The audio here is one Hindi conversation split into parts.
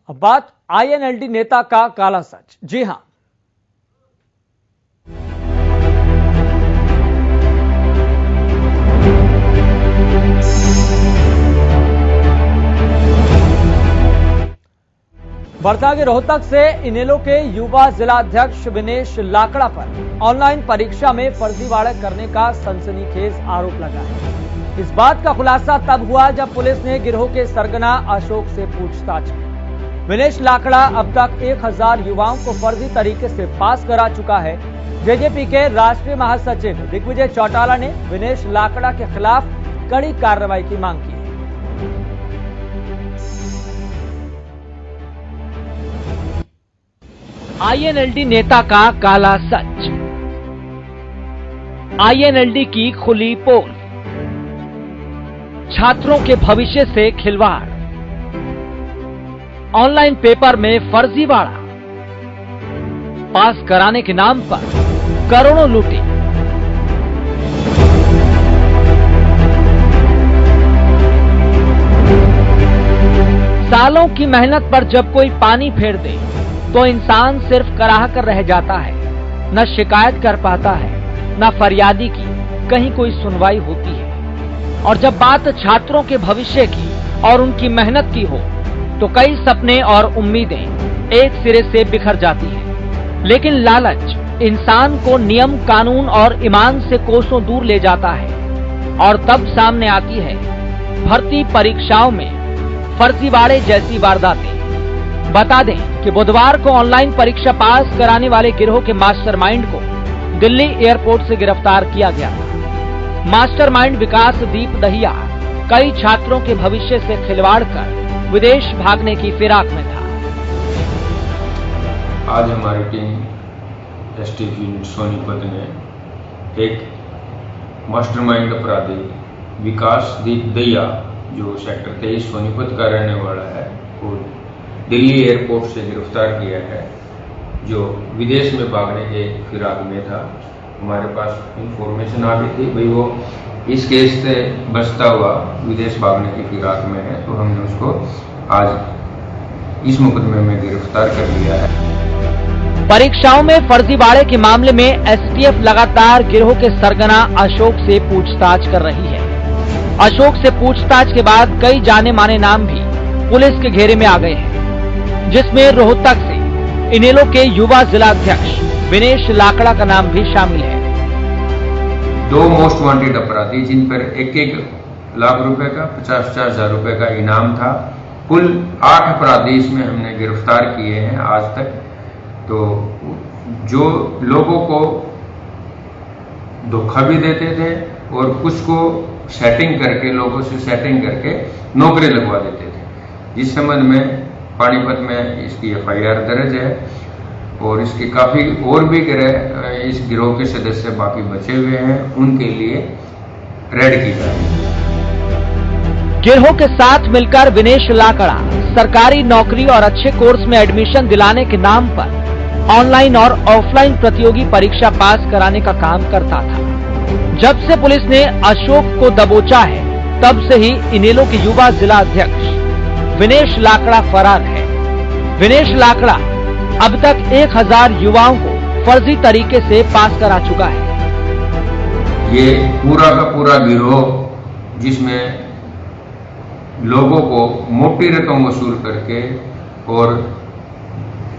अब बात आईएनएलडी नेता का काला सच। जी हां, वर्धा के रोहतक से इनेलो के युवा जिलाध्यक्ष विनेश लाकड़ा पर ऑनलाइन परीक्षा में फर्जीवाड़ा करने का सनसनीखेज आरोप लगा है। इस बात का खुलासा तब हुआ जब पुलिस ने गिरोह के सरगना अशोक से पूछताछ की। विनेश लाकड़ा अब तक 1000 युवाओं को फर्जी तरीके से पास करा चुका है। जेजेपी के राष्ट्रीय महासचिव दिग्विजय चौटाला ने विनेश लाकड़ा के खिलाफ कड़ी कार्रवाई की मांग की है। आईएनएलडी नेता का काला सच, आईएनएलडी की खुली पोल, छात्रों के भविष्य से खिलवाड़, ऑनलाइन पेपर में फर्जीवाड़ा, पास कराने के नाम पर करोड़ों लूटे। सालों की मेहनत पर जब कोई पानी फेर दे तो इंसान सिर्फ कराह कर रह जाता है। न शिकायत कर पाता है, न फरियादी की कहीं कोई सुनवाई होती है। और जब बात छात्रों के भविष्य की और उनकी मेहनत की हो तो कई सपने और उम्मीदें एक सिरे से बिखर जाती है। लेकिन लालच इंसान को नियम, कानून और ईमान से कोसों दूर ले जाता है और तब सामने आती है भर्ती परीक्षाओं में फर्जीवाड़े जैसी वारदातें। बता दें कि बुधवार को ऑनलाइन परीक्षा पास कराने वाले गिरोह के मास्टरमाइंड को दिल्ली एयरपोर्ट से गिरफ्तार किया गया था। मास्टरमाइंड विकास दीप दहिया कई छात्रों के भविष्य से खिलवाड़ कर विदेश भागने की फिराक में था। आज हमारी टीम एसटीएफ यूनिट सोनीपत ने एक मास्टरमाइंड अपराधी विकास दीप दहिया, जो सेक्टर 23 सोनीपत का रहने वाला है, और दिल्ली एयरपोर्ट से गिरफ्तार किया है, जो विदेश में भागने के फिराक में था। हमारे पास इंफॉर्मेशन आ गई थी भाई वो इस केस से बचता हुआ विदेश भागने की फिराक में है, तो हमने उसको आज इस मुकदमे में गिरफ्तार कर लिया है। परीक्षाओं में फर्जीवाड़े के मामले में एसटीएफ लगातार गिरोह के सरगना अशोक से पूछताछ कर रही है। अशोक से पूछताछ के बाद कई जाने माने नाम भी पुलिस के घेरे में आ गए हैं, जिसमें रोहतक से इनेलो के युवा जिलाध्यक्ष विनेश लाकड़ा का नाम भी शामिल है। 2 मोस्ट वांटेड अपराधी, जिन पर 1-1 लाख रुपए का 50-50 हजार रुपए का इनाम था। कुल 8 अपराधी इसमें हमने गिरफ्तार किए हैं आज तक। तो जो लोगों को धोखा भी देते थे और कुछ को सेटिंग करके, लोगों से सेटिंग करके नौकरी लगवा देते थे। इस संबंध में पानीपत में इसकी एफआईआर दर्ज है और इसके काफी और भी इस गिरोह के सदस्य बाकी बचे हुए हैं, उनके लिए रेड की जाएगी। गिरोह के साथ मिलकर विनेश लाकड़ा सरकारी नौकरी और अच्छे कोर्स में एडमिशन दिलाने के नाम पर ऑनलाइन और ऑफलाइन प्रतियोगी परीक्षा पास कराने का काम करता था। जब से पुलिस ने अशोक को दबोचा है, तब से ही इनेलो के युवा जिला अध्यक्ष विनेश लाकड़ा फरार है। विनेश लाकड़ा अब तक 1000 युवाओं को फर्जी तरीके से पास करा चुका है। ये पूरा का पूरा गिरोह, जिसमें लोगों को मोटी रकम वसूल करके और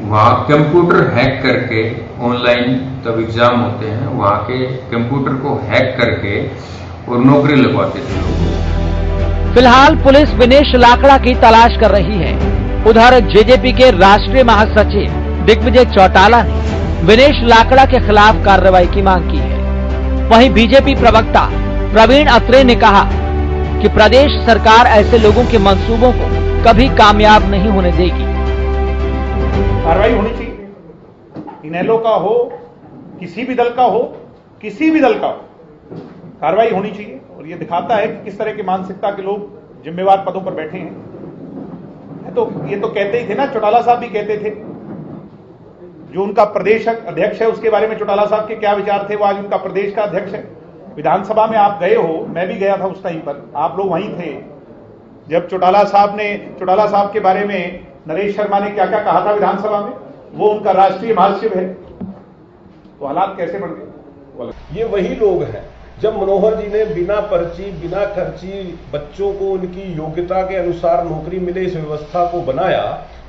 वहां कंप्यूटर हैक करके, ऑनलाइन तब एग्जाम होते हैं, वहां के कंप्यूटर को हैक करके और नौकरी लगवाते थे लोगों को। फिलहाल पुलिस विनेश लाकड़ा की तलाश कर रही है। उधर जेजेपी के राष्ट्रीय महासचिव दिग्विजय चौटाला ने विनेश लाकड़ा के खिलाफ कार्रवाई की मांग की है। वहीं बीजेपी प्रवक्ता प्रवीण अत्रे ने कहा कि प्रदेश सरकार ऐसे लोगों के मंसूबों को कभी कामयाब नहीं होने देगी। कार्रवाई होनी चाहिए। इनेलो का हो, किसी भी दल का हो, किसी भी दल का हो, कार्रवाई होनी चाहिए। और ये दिखाता है कि किस तरह की मानसिकता के लोग जिम्मेवार पदों पर बैठे हैं। तो ये तो कहते ही थे ना, चौटाला साहब भी कहते थे। जो उनका प्रदेश अध्यक्ष है, उसके बारे में चौटाला साहब के क्या विचार थे, वो आज उनका प्रदेश का अध्यक्ष है। विधानसभा में आप गए हो, मैं भी गया था उस टाइम पर, आप लोग वहीं थे जब चौटाला साहब के बारे में नरेश शर्मा ने क्या क्या कहा था विधानसभा में, वो उनका राष्ट्रीय महाशिव है, तो हालात कैसे बढ़ गए? ये वही लोग हैं। जब मनोहर जी ने बिना पर्ची बिना खर्ची बच्चों को उनकी योग्यता के अनुसार नौकरी मिले इस व्यवस्था को बनाया,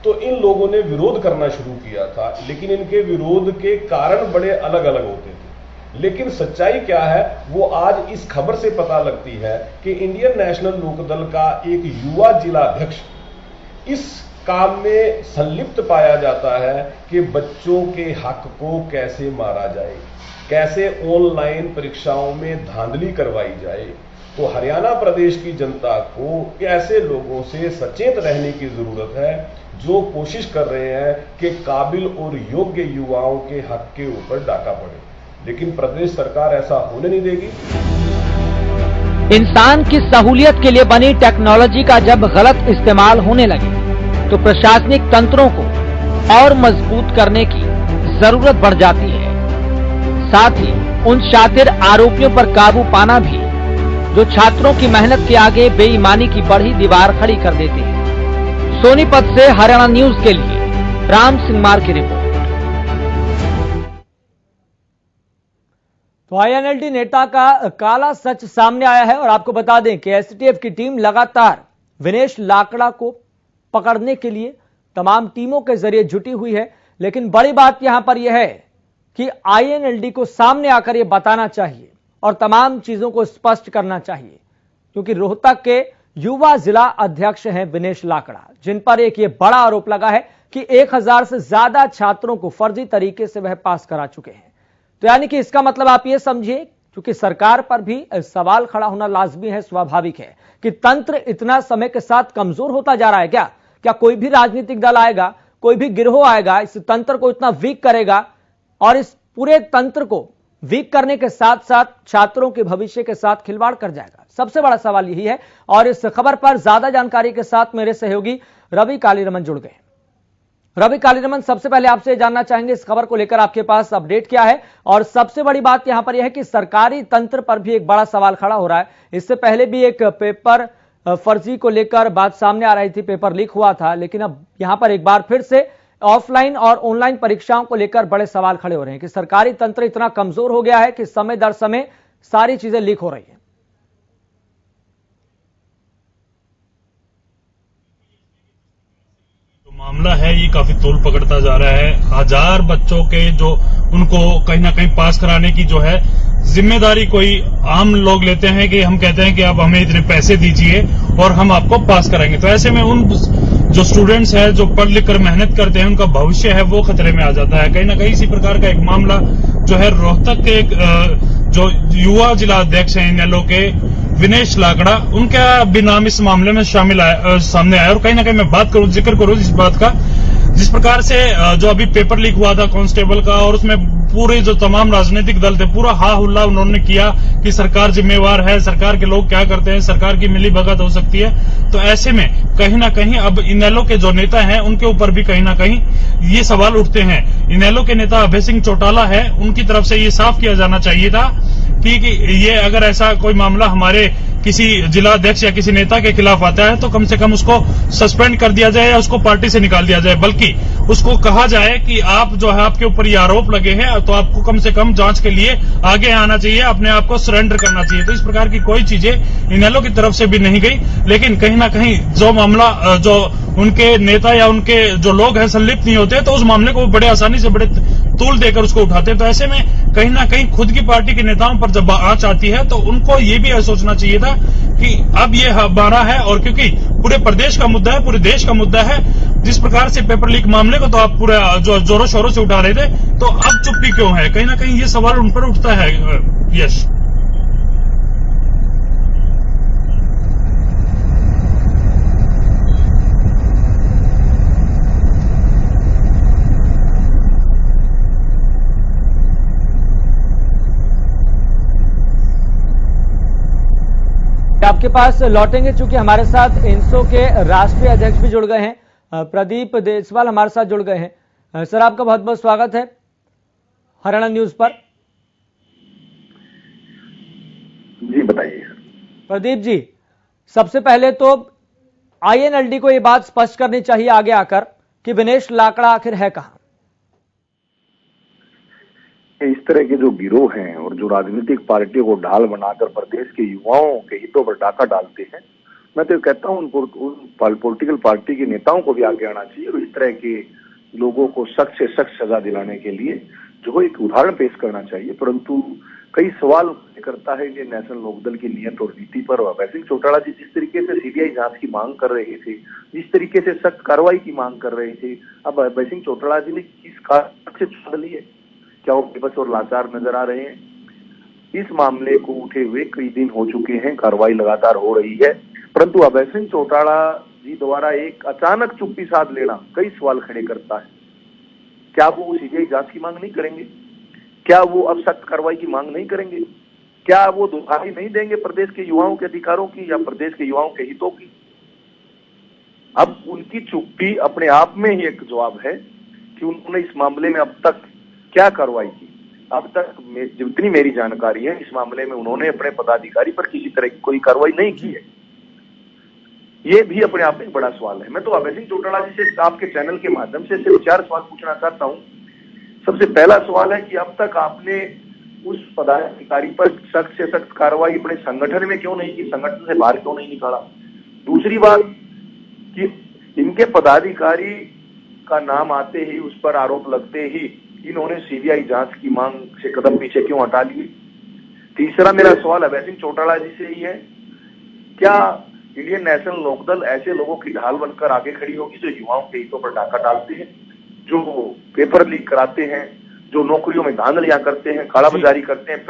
तो इन लोगों ने विरोध करना शुरू किया था, लेकिन इनके विरोध के कारण बड़े अलग अलग होते थे। लेकिन सच्चाई क्या है वो आज इस खबर से पता लगती है कि इंडियन नेशनल लोकदल का एक युवा जिला अध्यक्ष इस काम में संलिप्त पाया जाता है कि बच्चों के हक को कैसे मारा जाए, कैसे ऑनलाइन परीक्षाओं में धांधली करवाई जाए। तो हरियाणा प्रदेश की जनता को ऐसे लोगों से सचेत रहने की जरूरत है जो कोशिश कर रहे हैं कि काबिल और योग्य युवाओं के हक के ऊपर डाका पड़े, लेकिन प्रदेश सरकार ऐसा होने नहीं देगी। इंसान की सहूलियत के लिए बनी टेक्नोलॉजी का जब गलत इस्तेमाल होने लगे तो प्रशासनिक तंत्रों को और मजबूत करने की जरूरत बढ़ जाती है। साथ ही उन शातिर आरोपियों पर काबू पाना भी जो छात्रों की मेहनत के आगे बेईमानी की बढ़ी दीवार खड़ी कर देते हैं। सोनीपत से हरियाणा न्यूज के लिए राम सिंह मार की रिपोर्ट। तो आईएनएलडी नेता का काला सच सामने आया है और आपको बता दें कि एसटीएफ की टीम लगातार विनेश लाकड़ा को पकड़ने के लिए तमाम टीमों के जरिए जुटी हुई है, लेकिन बड़ी बात यहां पर यह है कि आईएनएलडी को सामने आकर यह बताना चाहिए और तमाम चीजों को स्पष्ट करना चाहिए, क्योंकि रोहतक के युवा जिला अध्यक्ष हैं विनेश लाकड़ा, जिन पर एक ये बड़ा आरोप लगा है कि 1000 से ज्यादा छात्रों को फर्जी तरीके से वह पास करा चुके हैं। तो यानी कि इसका मतलब आप ये समझिए, क्योंकि सरकार पर भी सवाल खड़ा होना लाजमी है, स्वाभाविक है कि तंत्र इतना समय के साथ कमजोर होता जा रहा है। क्या कोई भी राजनीतिक दल आएगा, कोई भी गिरोह आएगा, इस तंत्र को इतना वीक करेगा और इस पूरे तंत्र को वीक करने के साथ साथ छात्रों के भविष्य के साथ खिलवाड़ कर जाएगा? सबसे बड़ा सवाल यही है। और इस खबर पर ज्यादा जानकारी के साथ मेरे सहयोगी रवि कालीरमन जुड़ गए। रवि कालीरमन, सबसे पहले आपसे जानना चाहेंगे इस खबर को लेकर आपके पास अपडेट क्या है, और सबसे बड़ी बात यहां पर यह है कि सरकारी तंत्र पर भी एक बड़ा सवाल खड़ा हो रहा है। इससे पहले भी एक पेपर फर्जी को लेकर बात सामने आ रही थी, पेपर लीक हुआ था, लेकिन अब यहां पर एक बार फिर से ऑफलाइन और ऑनलाइन परीक्षाओं को लेकर बड़े सवाल खड़े हो रहे हैं कि सरकारी तंत्र इतना कमजोर हो गया है कि समय दर समय सारी चीजें लीक हो रही है। मामला है ये काफी तूल पकड़ता जा रहा है। 1000 बच्चों के जो उनको कहीं ना कहीं पास कराने की जो है जिम्मेदारी कोई आम लोग लेते हैं कि हम कहते हैं कि आप हमें इतने पैसे दीजिए और हम आपको पास कराएंगे। तो ऐसे में उन जो स्टूडेंट्स हैं जो पढ़ लिख कर मेहनत करते हैं उनका भविष्य है वो खतरे में आ जाता है। कहीं ना कहीं इसी प्रकार का एक मामला जो है रोहतक के एक जो युवा जिला अध्यक्ष हैं इनेलो के विनेश लाकड़ा, उनका भी नाम इस मामले में सामने आया। और कहीं ना कहीं मैं जिक्र करूं इस बात का, जिस प्रकार से जो अभी पेपर लीक हुआ था कांस्टेबल का, और उसमें पूरे जो तमाम राजनीतिक दल थे पूरा हा हुल्ला उन्होंने किया कि सरकार जिम्मेवार है, सरकार के लोग क्या करते हैं, सरकार की मिली भगत हो सकती है। तो ऐसे में कहीं ना कहीं अब इनेलो के जो नेता हैं उनके ऊपर भी कहीं ना कहीं ये सवाल उठते हैं। इनेलो के नेता अभय सिंह चौटाला है, उनकी तरफ से ये साफ किया जाना चाहिए था कि ये अगर ऐसा कोई मामला हमारे किसी जिला अध्यक्ष या किसी नेता के खिलाफ आता है तो कम से कम उसको सस्पेंड कर दिया जाए या उसको पार्टी से निकाल दिया जाए, बल्कि उसको कहा जाए कि आप जो है आपके ऊपर ये आरोप लगे हैं तो आपको कम से कम जांच के लिए आगे आना चाहिए, अपने आप को सरेंडर करना चाहिए। तो इस प्रकार की कोई चीजें इनेलो की तरफ से भी नहीं गई, लेकिन कहीं ना कहीं जो मामला जो उनके नेता या उनके जो लोग हैं संलिप्त नहीं होते तो उस मामले को बड़े आसानी से बड़े तूल देकर उसको उठाते हैं। तो ऐसे में कहीं ना कहीं खुद की पार्टी के नेताओं पर जब आंच आती है तो उनको ये भी सोचना चाहिए था कि अब ये हमारा है, और क्योंकि पूरे प्रदेश का मुद्दा है, पूरे देश का मुद्दा है। जिस प्रकार से पेपर लीक मामले को तो आप पूरे जो जोरों शोरों से उठा रहे थे, तो अब चुप्पी क्यों है? कहीं ना कहीं ये सवाल उन पर उठता है। यश आपके पास लौटेंगे, चूंकि हमारे साथ इंसो के राष्ट्रीय अध्यक्ष भी जुड़ गए हैं, प्रदीप देसवाल हमारे साथ जुड़ गए हैं। सर, आपका बहुत बहुत स्वागत है हरियाणा न्यूज पर। जी बताइए। प्रदीप जी, सबसे पहले तो INLD को ये बात स्पष्ट करनी चाहिए आगे आकर कि विनेश लाकड़ा आखिर है कहां। इस तरह के जो गिरोह हैं और जो राजनीतिक पार्टियों को ढाल बनाकर प्रदेश के युवाओं के हितों पर डाका डालते हैं, मैं तो कहता हूं उनको, उन पॉलिटिकल पार्टी के नेताओं को भी आगे आना चाहिए और इस तरह के लोगों को सख्त से सख्त सजा दिलाने के लिए जो एक उदाहरण पेश करना चाहिए। परंतु कई सवाल करता है ये नेशनल लोकदल की नियत और नीति पर। अभय सिंह चौटाला जी जिस तरीके से CBI जांच की मांग कर रहे थे, जिस तरीके से सख्त कार्रवाई की मांग कर रहे थे, अब अभय सिंह चौटाला जी ने किस कारण से छाड़ ली है? क्या वो बेबस और लाचार नजर आ रहे हैं? इस मामले को उठे हुए कई दिन हो चुके हैं, कार्रवाई लगातार हो रही है, परंतु अभय सिंह चौटाला जी द्वारा एक अचानक चुप्पी साध लेना कई सवाल खड़े करता है। क्या वो CBI जांच की मांग नहीं करेंगे? क्या वो अब सख्त कार्रवाई की मांग नहीं करेंगे? क्या वो दुहाई नहीं देंगे प्रदेश के युवाओं के अधिकारों की या प्रदेश के युवाओं के हितों की? अब उनकी चुप्पी अपने आप में ही एक जवाब है कि उन्होंने इस मामले में अब तक क्या कार्रवाई की। अब तक जितनी मेरी जानकारी है, इस मामले में उन्होंने अपने पदाधिकारी पर किसी तरह की कोई कार्रवाई नहीं की है। ये भी अपने आप में एक बड़ा सवाल है। मैं तो अभय सिंह चौटाला जी से आपके चैनल के माध्यम से सिर्फ 4 सवाल पूछना चाहता हूं। सबसे पहला सवाल है कि अब तक आपने उस पदाधिकारी पर सख्त से सख्त कार्रवाई अपने संगठन में क्यों नहीं की, संगठन से बाहर क्यों नहीं निकाला? दूसरी बात कि इनके पदाधिकारी का नाम आते ही, उस पर आरोप लगते ही इन्होंने CBI जांच की मांग से कदम पीछे क्यों हटा लिए? तीसरा मेरा सवाल अभय सिंह चौटाला जी से ही है, क्या इंडियन नेशनल लोकदल ऐसे लोगों की ढाल बनकर आगे खड़ी होगी जो युवाओं के हितों पर डाका डालते हैं, जो पेपर लीक कराते हैं, जो नौकरियों में धांधलियां करते हैं, कालाबाजारी करते हैं,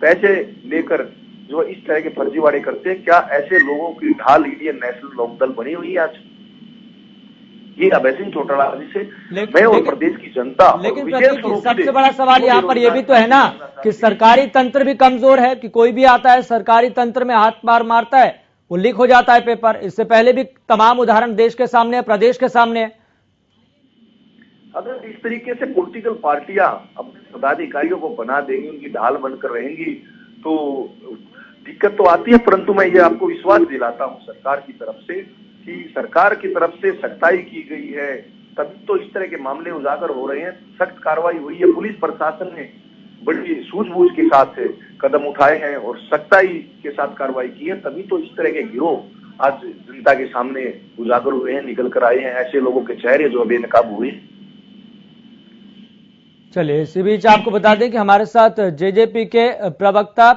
पैसे लेकर जो इस तरह के फर्जीवाड़े करते हैं? क्या ऐसे लोगों की ढाल इंडियन नेशनल लोकदल बनी हुई है आज? ये अभय सिंह चौटाला जी से मैं और प्रदेश की जनता। लेकिन सबसे बड़ा सवाल यहाँ पर यह भी तो है ना कि सरकारी तंत्र भी कमजोर है, कि कोई भी आता है सरकारी तंत्र में हाथ मार मारता है, वो लीक हो जाता है पेपर। इससे पहले भी तमाम उदाहरण देश के सामने है, प्रदेश के सामने है। अगर इस तरीके से पॉलिटिकल पार्टियां अपने पदाधिकारियों को बना देंगी, उनकी ढाल बनकर रहेंगी, तो दिक्कत तो आती है। परंतु मैं ये आपको विश्वास दिलाता हूं सरकार की तरफ से कि सरकार की तरफ से सख्ताई की गई है, तभी तो इस तरह के मामले उजागर हो रहे हैं। सख्त कार्रवाई हुई है, पुलिस प्रशासन ने बड़ी सूझबूझ के साथ कदम उठाए हैं और सख्ताई के साथ कार्रवाई की है, तभी तो इस तरह के गिरोह आज जनता के सामने उजागर हुए हैं, निकल कर आए हैं, ऐसे लोगों के चेहरे जो बेनकाब हुए। चलिए, इसी बीच आपको बता दें कि हमारे साथ JJP के प्रवक्ता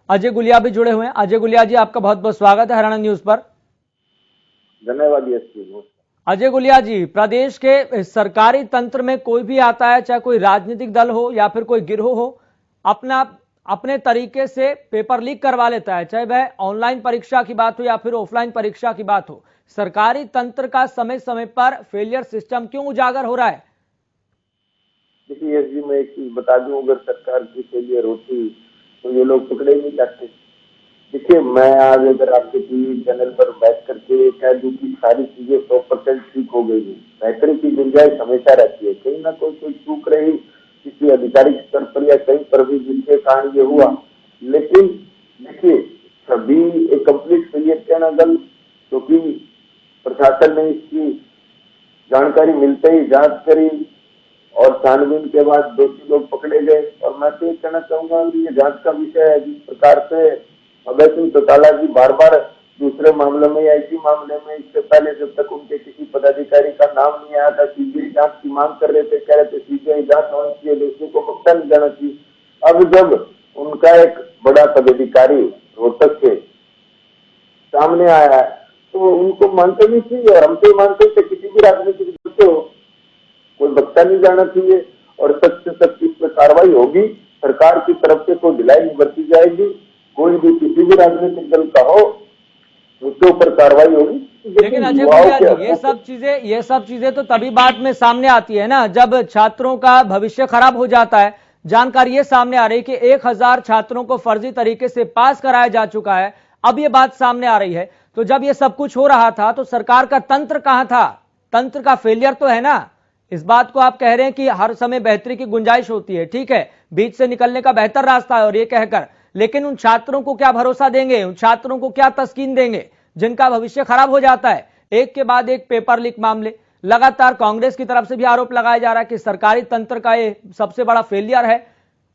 अजय गुलिया भी जुड़े हुए हैं। अजय गुलिया जी, आपका बहुत बहुत स्वागत है हरियाणा न्यूज पर। धन्यवाद। अजय गुलिया जी, प्रदेश के सरकारी तंत्र में कोई भी आता है, चाहे कोई राजनीतिक दल हो या फिर कोई गिरोह हो, अपने तरीके से पेपर लीक करवा लेता है, चाहे वह ऑनलाइन परीक्षा की बात हो या फिर ऑफलाइन परीक्षा की बात हो। सरकारी तंत्र का समय समय पर फेलियर सिस्टम क्यों उजागर हो रहा है? देखिए यश जी, मैं एक चीज बता दूं, अगर सरकार की फेलियर होती तो ये लोग पकड़े नहीं जाते। देखिए, मैं आज अगर आपके टीवी चैनल पर बैठ करके कह दूं कि सारी चीजें 100% ठीक हो गई, बेहतरी की गुंजाइश हमेशा रहती है। कहीं ना कोई चूक रही किसी आधिकारिक स्तर पर या कहीं पर भी, जिसके कारण ये हुआ। लेकिन देखिए, सभी एक कंप्लीट फेलियर कहना गलत, क्योंकि प्रशासन ने इसकी जानकारी मिलते ही जांच करी और छानबीन के बाद दोषी लोग पकड़े गए। और मैं तो ये कहना चाहूंगा कि ये जांच का विषय है। जिस प्रकार से अभय सिंह चौटाला जी बार बार दूसरे मामले में या इसी मामले में, इससे पहले जब तक उनके किसी पदाधिकारी का नाम नहीं आया था, CBI जांच की मांग कर रहे थे, कह रहे थे CBI जांच होनी चाहिए, दोषियों को पकड़ा नहीं जाना चाहिए। अब जब उनका एक बड़ा पदाधिकारी रोहतक से सामने आया है तो उनको मानते नहीं चाहिए। और हम तो मानते थे किसी भी राजनीतिक दल से हो, कोई बख्शा नहीं जाना चाहिए और सख्त से सख्त इस पर कार्रवाई होगी। सरकार की तरफ से कोई ढिलाई नहीं बरती जाएगी। कोई भी किसी भी राजनीतिक दल का हो, उसके ऊपर कार्रवाई होगी। लेकिन अजय गुलिया जी, ये सब चीजें तो तभी बाद में सामने आती है ना, जब छात्रों का भविष्य खराब हो जाता है। जानकारी ये सामने आ रही कि 1000 छात्रों को फर्जी तरीके से पास कराया जा चुका है। अब ये बात सामने आ रही है, तो जब ये सब कुछ हो रहा था तो सरकार का तंत्र कहां था? तंत्र का फेलियर तो है ना। इस बात को आप कह रहे हैं कि हर समय बेहतरी की गुंजाइश होती है, ठीक है, बीच से निकलने का बेहतर रास्ता है और ये कहकर, लेकिन उन छात्रों को क्या भरोसा देंगे, उन छात्रों को क्या तस्कीन देंगे जिनका भविष्य खराब हो जाता है। एक के बाद एक पेपर लीक मामले लगातार कांग्रेस की तरफ से भी आरोप लगाया जा रहा है कि सरकारी तंत्र का ये सबसे बड़ा फेलियर है,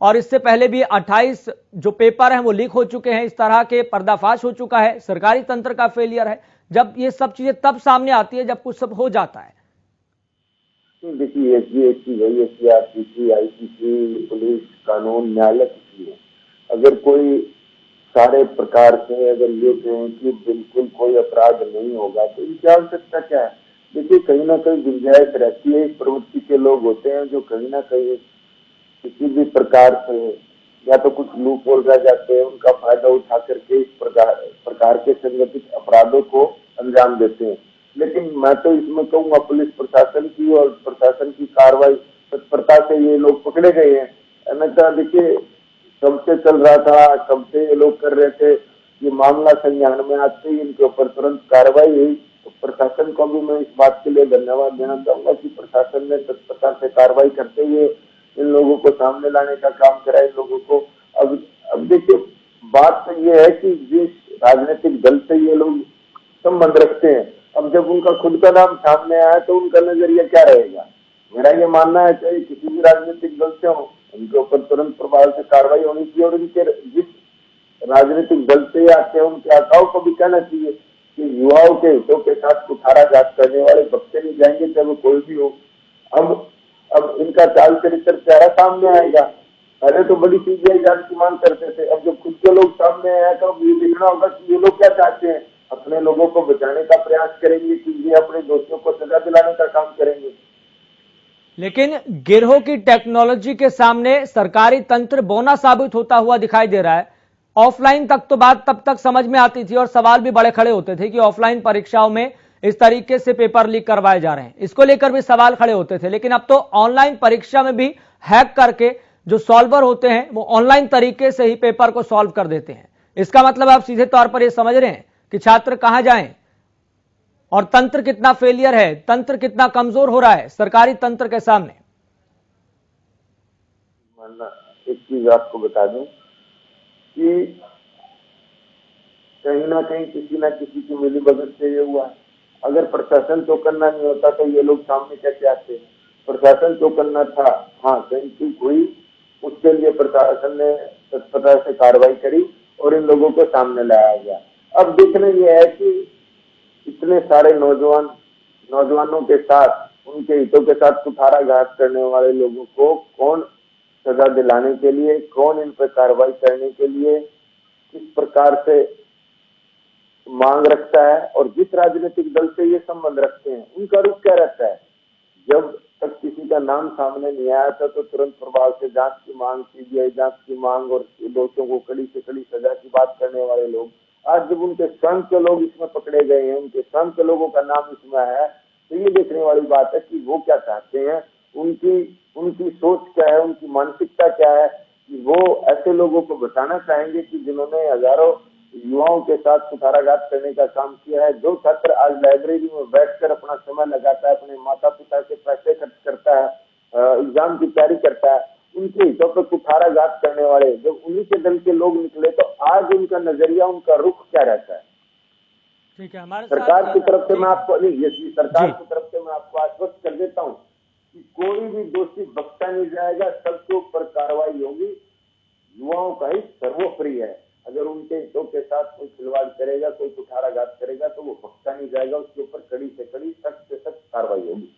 और इससे पहले भी 28 जो पेपर हैं वो लीक हो चुके हैं। इस तरह के पर्दाफाश हो चुका है, सरकारी तंत्र का फेलियर है। जब ये सब चीजें तब सामने आती है जब कुछ सब हो जाता है। देखिए, एसजीएसटी वही सीआरपीसी, आईपीसी, पुलिस, कानून, न्यायालय कुछ है। अगर कोई सारे प्रकार से अगर ये कहें कि बिल्कुल कोई अपराध नहीं होगा तो इनकी आवश्यकता क्या है? देखिए, कहीं ना कहीं गुंजाइश रहती है। इस प्रवृत्ति के लोग होते हैं जो कहीं ना कहीं किसी भी प्रकार से या तो कुछ लूप होल रह जाते हैं, उनका फायदा उठा करके इस प्रकार के संगठित अपराधों को अंजाम देते हैं। लेकिन मैं तो इसमें कहूंगा पुलिस प्रशासन की और प्रशासन की कार्रवाई तत्परता से ये लोग पकड़े गए हैं। अन्यथा देखिए, कब से चल रहा था, कब से ये लोग कर रहे थे, ये मामला संज्ञान में आते ही इनके ऊपर तुरंत कार्रवाई हुई। तो प्रशासन को भी मैं इस बात के लिए धन्यवाद देना चाहूंगा कि प्रशासन ने तत्परता से कार्रवाई करते हुए इन लोगों को सामने लाने का काम करा। इन लोगों को अब देखिए, बात तो ये है कि जिस राजनीतिक दल से ये लोग संबंध रखते हैं, अब जब उनका खुद का नाम सामने आया तो उनका नजरिया क्या रहेगा? मेरा ये मानना है चाहे किसी भी राजनीतिक दल से हो, उनके ऊपर तुरंत प्रभाव से कार्रवाई होनी चाहिए। और उनके जिस राजनीतिक दल से आते हैं उनके आकाओं को भी कहना चाहिए कि युवाओं के हितों के साथ कुठाराघात करने वाले बख्शे नहीं जाएंगे, चाहे वो कोई भी हो। अब इनका चाल चरित्र चेहरा सामने आएगा। पहले तो बड़ी सीबीआई जांच की मांग करते थे, अब जब खुद के लोग सामने आया तो अब ये देखना होगा कि ये लोग क्या चाहते हैं। अपने लोगों को बचाने का प्रयास करेंगे कि ये अपने दोषियों को सजा दिलाने का काम करेंगे। लेकिन गिरोह की टेक्नोलॉजी के सामने सरकारी तंत्र बौना साबित होता हुआ दिखाई दे रहा है। ऑफलाइन तक तो बात तब तक समझ में आती थी और सवाल भी बड़े खड़े होते थे कि ऑफलाइन परीक्षाओं में इस तरीके से पेपर लीक करवाए जा रहे हैं, इसको लेकर भी सवाल खड़े होते थे। लेकिन अब तो ऑनलाइन परीक्षा में भी हैक करके जो सॉल्वर होते हैं वो ऑनलाइन तरीके से ही पेपर को सॉल्व कर देते हैं। इसका मतलब आप सीधे तौर पर यह समझ रहे हैं कि छात्र कहां जाएं और तंत्र कितना फेलियर है, तंत्र कितना कमजोर हो रहा है सरकारी तंत्र के सामने। एक चीज आपको बता दूं कि कहीं ना कहीं किसी ना किसी की मिलीभगत से ये हुआ। अगर प्रशासन तो करना नहीं होता तो ये लोग सामने कैसे आते? प्रशासन तो करना था, हाँ कहीं चूक हुई, उसके लिए प्रशासन ने तत्परता से कार्रवाई करी और इन लोगों को सामने लाया गया। अब देखना यह है कि इतने सारे नौजवानों के साथ, उनके हितों के साथ कुठाराघात करने वाले लोगों को कौन सजा दिलाने के लिए, कौन इन पर कार्रवाई करने के लिए किस प्रकार से मांग रखता है और जिस राजनीतिक दल से ये संबंध रखते हैं उनका रुख क्या रहता है। जब तक किसी का नाम सामने नहीं आया था तो तुरंत प्रभाव से जांच की मांग, सीबीआई जांच की मांग और दोषियों को कड़ी से कड़ी सजा की बात करने वाले लोग, आज जब उनके स्वयं के लोग इसमें पकड़े गए हैं, उनके स्वयं के लोगों का नाम इसमें आया, तो ये देखने वाली बात है कि वो क्या चाहते हैं, उनकी सोच क्या है, उनकी मानसिकता क्या है। कि वो ऐसे लोगों को बताना चाहेंगे कि जिन्होंने हजारों युवाओं के साथ कुठाराघात करने का काम किया है। जो छात्र आज लाइब्रेरी में बैठकर अपना समय लगाता है, अपने माता पिता के पैसे खर्च करता है, एग्जाम की तैयारी करता है, उनके हितों पर कुठाराघात करने वाले जब उन्हीं के दल के लोग निकले तो आज उनका नजरिया, उनका रुख क्या रहता है। ठीक है, हमारे सरकार की तरफ से मैं आपको सरकार की तरफ से मैं आपको आश्वस्त कर देता हूँ कि कोई भी दोषी बख्शा नहीं जाएगा, सबके ऊपर कार्रवाई होगी। युवाओं का हित सर्वोपरि है। अगर उनके हितों के साथ कोई खिलवाड़ करेगा, कोई कुठाराघात करेगा तो वो बख्शा नहीं जाएगा, उसके ऊपर कड़ी से कड़ी, सख्त से सख्त कार्रवाई होगी।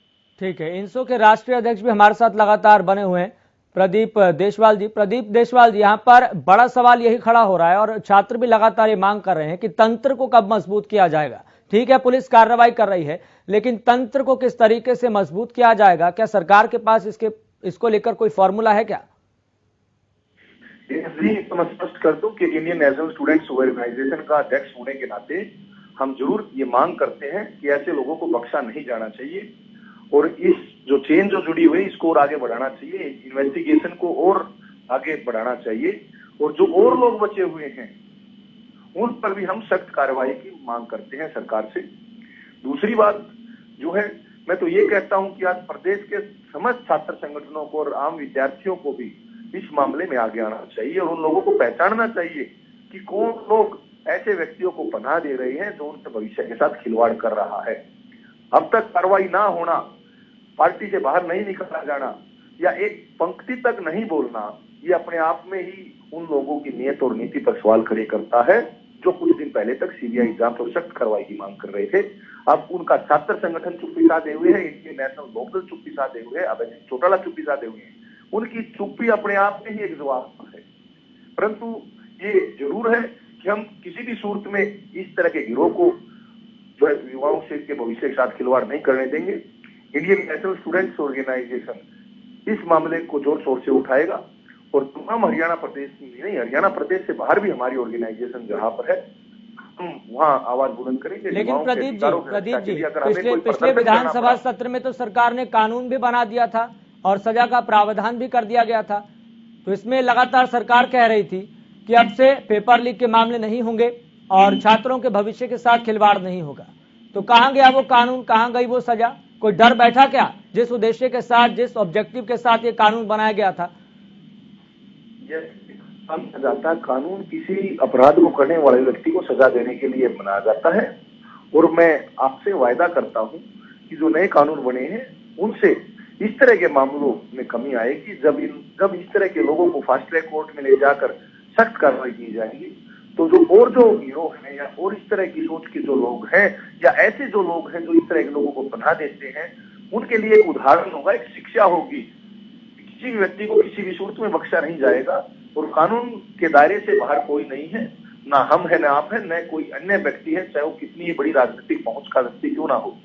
ठीक है, इंसो के राष्ट्रीय अध्यक्ष भी हमारे साथ लगातार बने हुए हैं, प्रदीप देशवाल जी। प्रदीप देशवाल जी, यहाँ पर बड़ा सवाल यही खड़ा हो रहा है और छात्र भी लगातार ये मांग कर रहे हैं कि तंत्र को कब मजबूत किया जाएगा। ठीक है, पुलिस कार्रवाई कर रही है, लेकिन तंत्र को किस तरीके से मजबूत किया जाएगा? क्या सरकार के पास इसको लेकर कोई फॉर्मूला है क्या? तो मैं स्पष्ट कर दूं कि इंडियन नेशनल स्टूडेंट्स ऑर्गेनाइजेशन का अध्यक्ष होने के नाते हम जरूर ये मांग करते हैं कि ऐसे लोगों को बख्शा नहीं जाना चाहिए और इस जो चेन जो जुड़ी हुई है इसको और आगे बढ़ाना चाहिए, इन्वेस्टिगेशन को और आगे बढ़ाना चाहिए और जो और लोग बचे हुए हैं उन पर भी हम सख्त कार्रवाई की मांग करते हैं सरकार से। दूसरी बात जो है, मैं तो ये कहता हूं कि आज प्रदेश के समस्त छात्र संगठनों को और आम विद्यार्थियों को भी इस मामले में आगे आना चाहिए और उन लोगों को पहचानना चाहिए कि कौन लोग ऐसे व्यक्तियों को पनाह दे रहे हैं जो उनके भविष्य के साथ खिलवाड़ कर रहा है। अब तक कार्रवाई ना होना, पार्टी से बाहर नहीं निकाला जाना या एक पंक्ति तक नहीं बोलना, ये अपने आप में ही उन लोगों की नियत और नीति पर सवाल खड़े करता है जो कुछ दिन पहले तक सीबीआई जांच और सख्त कार्रवाई की मांग कर रहे थे। अब उनका छात्र संगठन चुप्पी साधे हुए है, इंडियन नेशनल लोकदल चुप्पी साधे हुए है, अभय चौटाला चुप्पी साधे हुए हैं। उनकी चुप्पी अपने आप में ही एक जवाब है। परंतु ये जरूर है कि हम किसी भी सूरत में इस तरह के गिरोह को जो है युवाओं से के भविष्य के साथ खिलवाड़ नहीं करने देंगे। इंडियन नेशनल स्टूडेंट्स ऑर्गेनाइजेशन इस मामले को जोर शोर से उठाएगा और तमाम हरियाणा प्रदेश नहीं, हरियाणा प्रदेश से बाहर भी हमारी ऑर्गेनाइजेशन जहां पर है, हम वहां आवाज बुलंद करेंगे। लेकिन प्रदीप जी पिछले विधानसभा सत्र में तो सरकार ने कानून भी बना दिया था और सजा का प्रावधान भी कर दिया गया था। तो इसमें लगातार सरकार कह रही थी कि अब से पेपर लीक के मामले नहीं होंगे और छात्रों के भविष्य के साथ खिलवाड़ नहीं होगा। तो कहां गया वो कानून, कहां गई वो सजा? कोई डर बैठा क्या जिस उद्देश्य के साथ, जिस ऑब्जेक्टिव के साथ ये कानून बनाया गया था? जाता कानून किसी अपराध को करने वाले व्यक्ति को सजा देने के लिए बनाया जाता है और मैं आपसे वायदा करता हूं कि जो नए कानून बने हैं उनसे इस तरह के मामलों में कमी आएगी। जब इस तरह के लोगों को फास्ट ट्रैक कोर्ट में ले जाकर सख्त कार्रवाई की जाएगी तो जो गिरोह हैं या और इस तरह की सोच के जो लोग हैं या ऐसे जो लोग हैं जो इस तरह के लोगों को पनाह देते हैं, उनके लिए एक उदाहरण होगा, एक शिक्षा होगी। किसी भी व्यक्ति को किसी भी सूरत में बख्शा नहीं जाएगा और कानून के दायरे से बाहर कोई नहीं है, ना हम है, ना आप है, न कोई अन्य व्यक्ति है, चाहे वो कितनी ही बड़ी राजनीतिक पहुंच का व्यक्ति क्यों ना हो।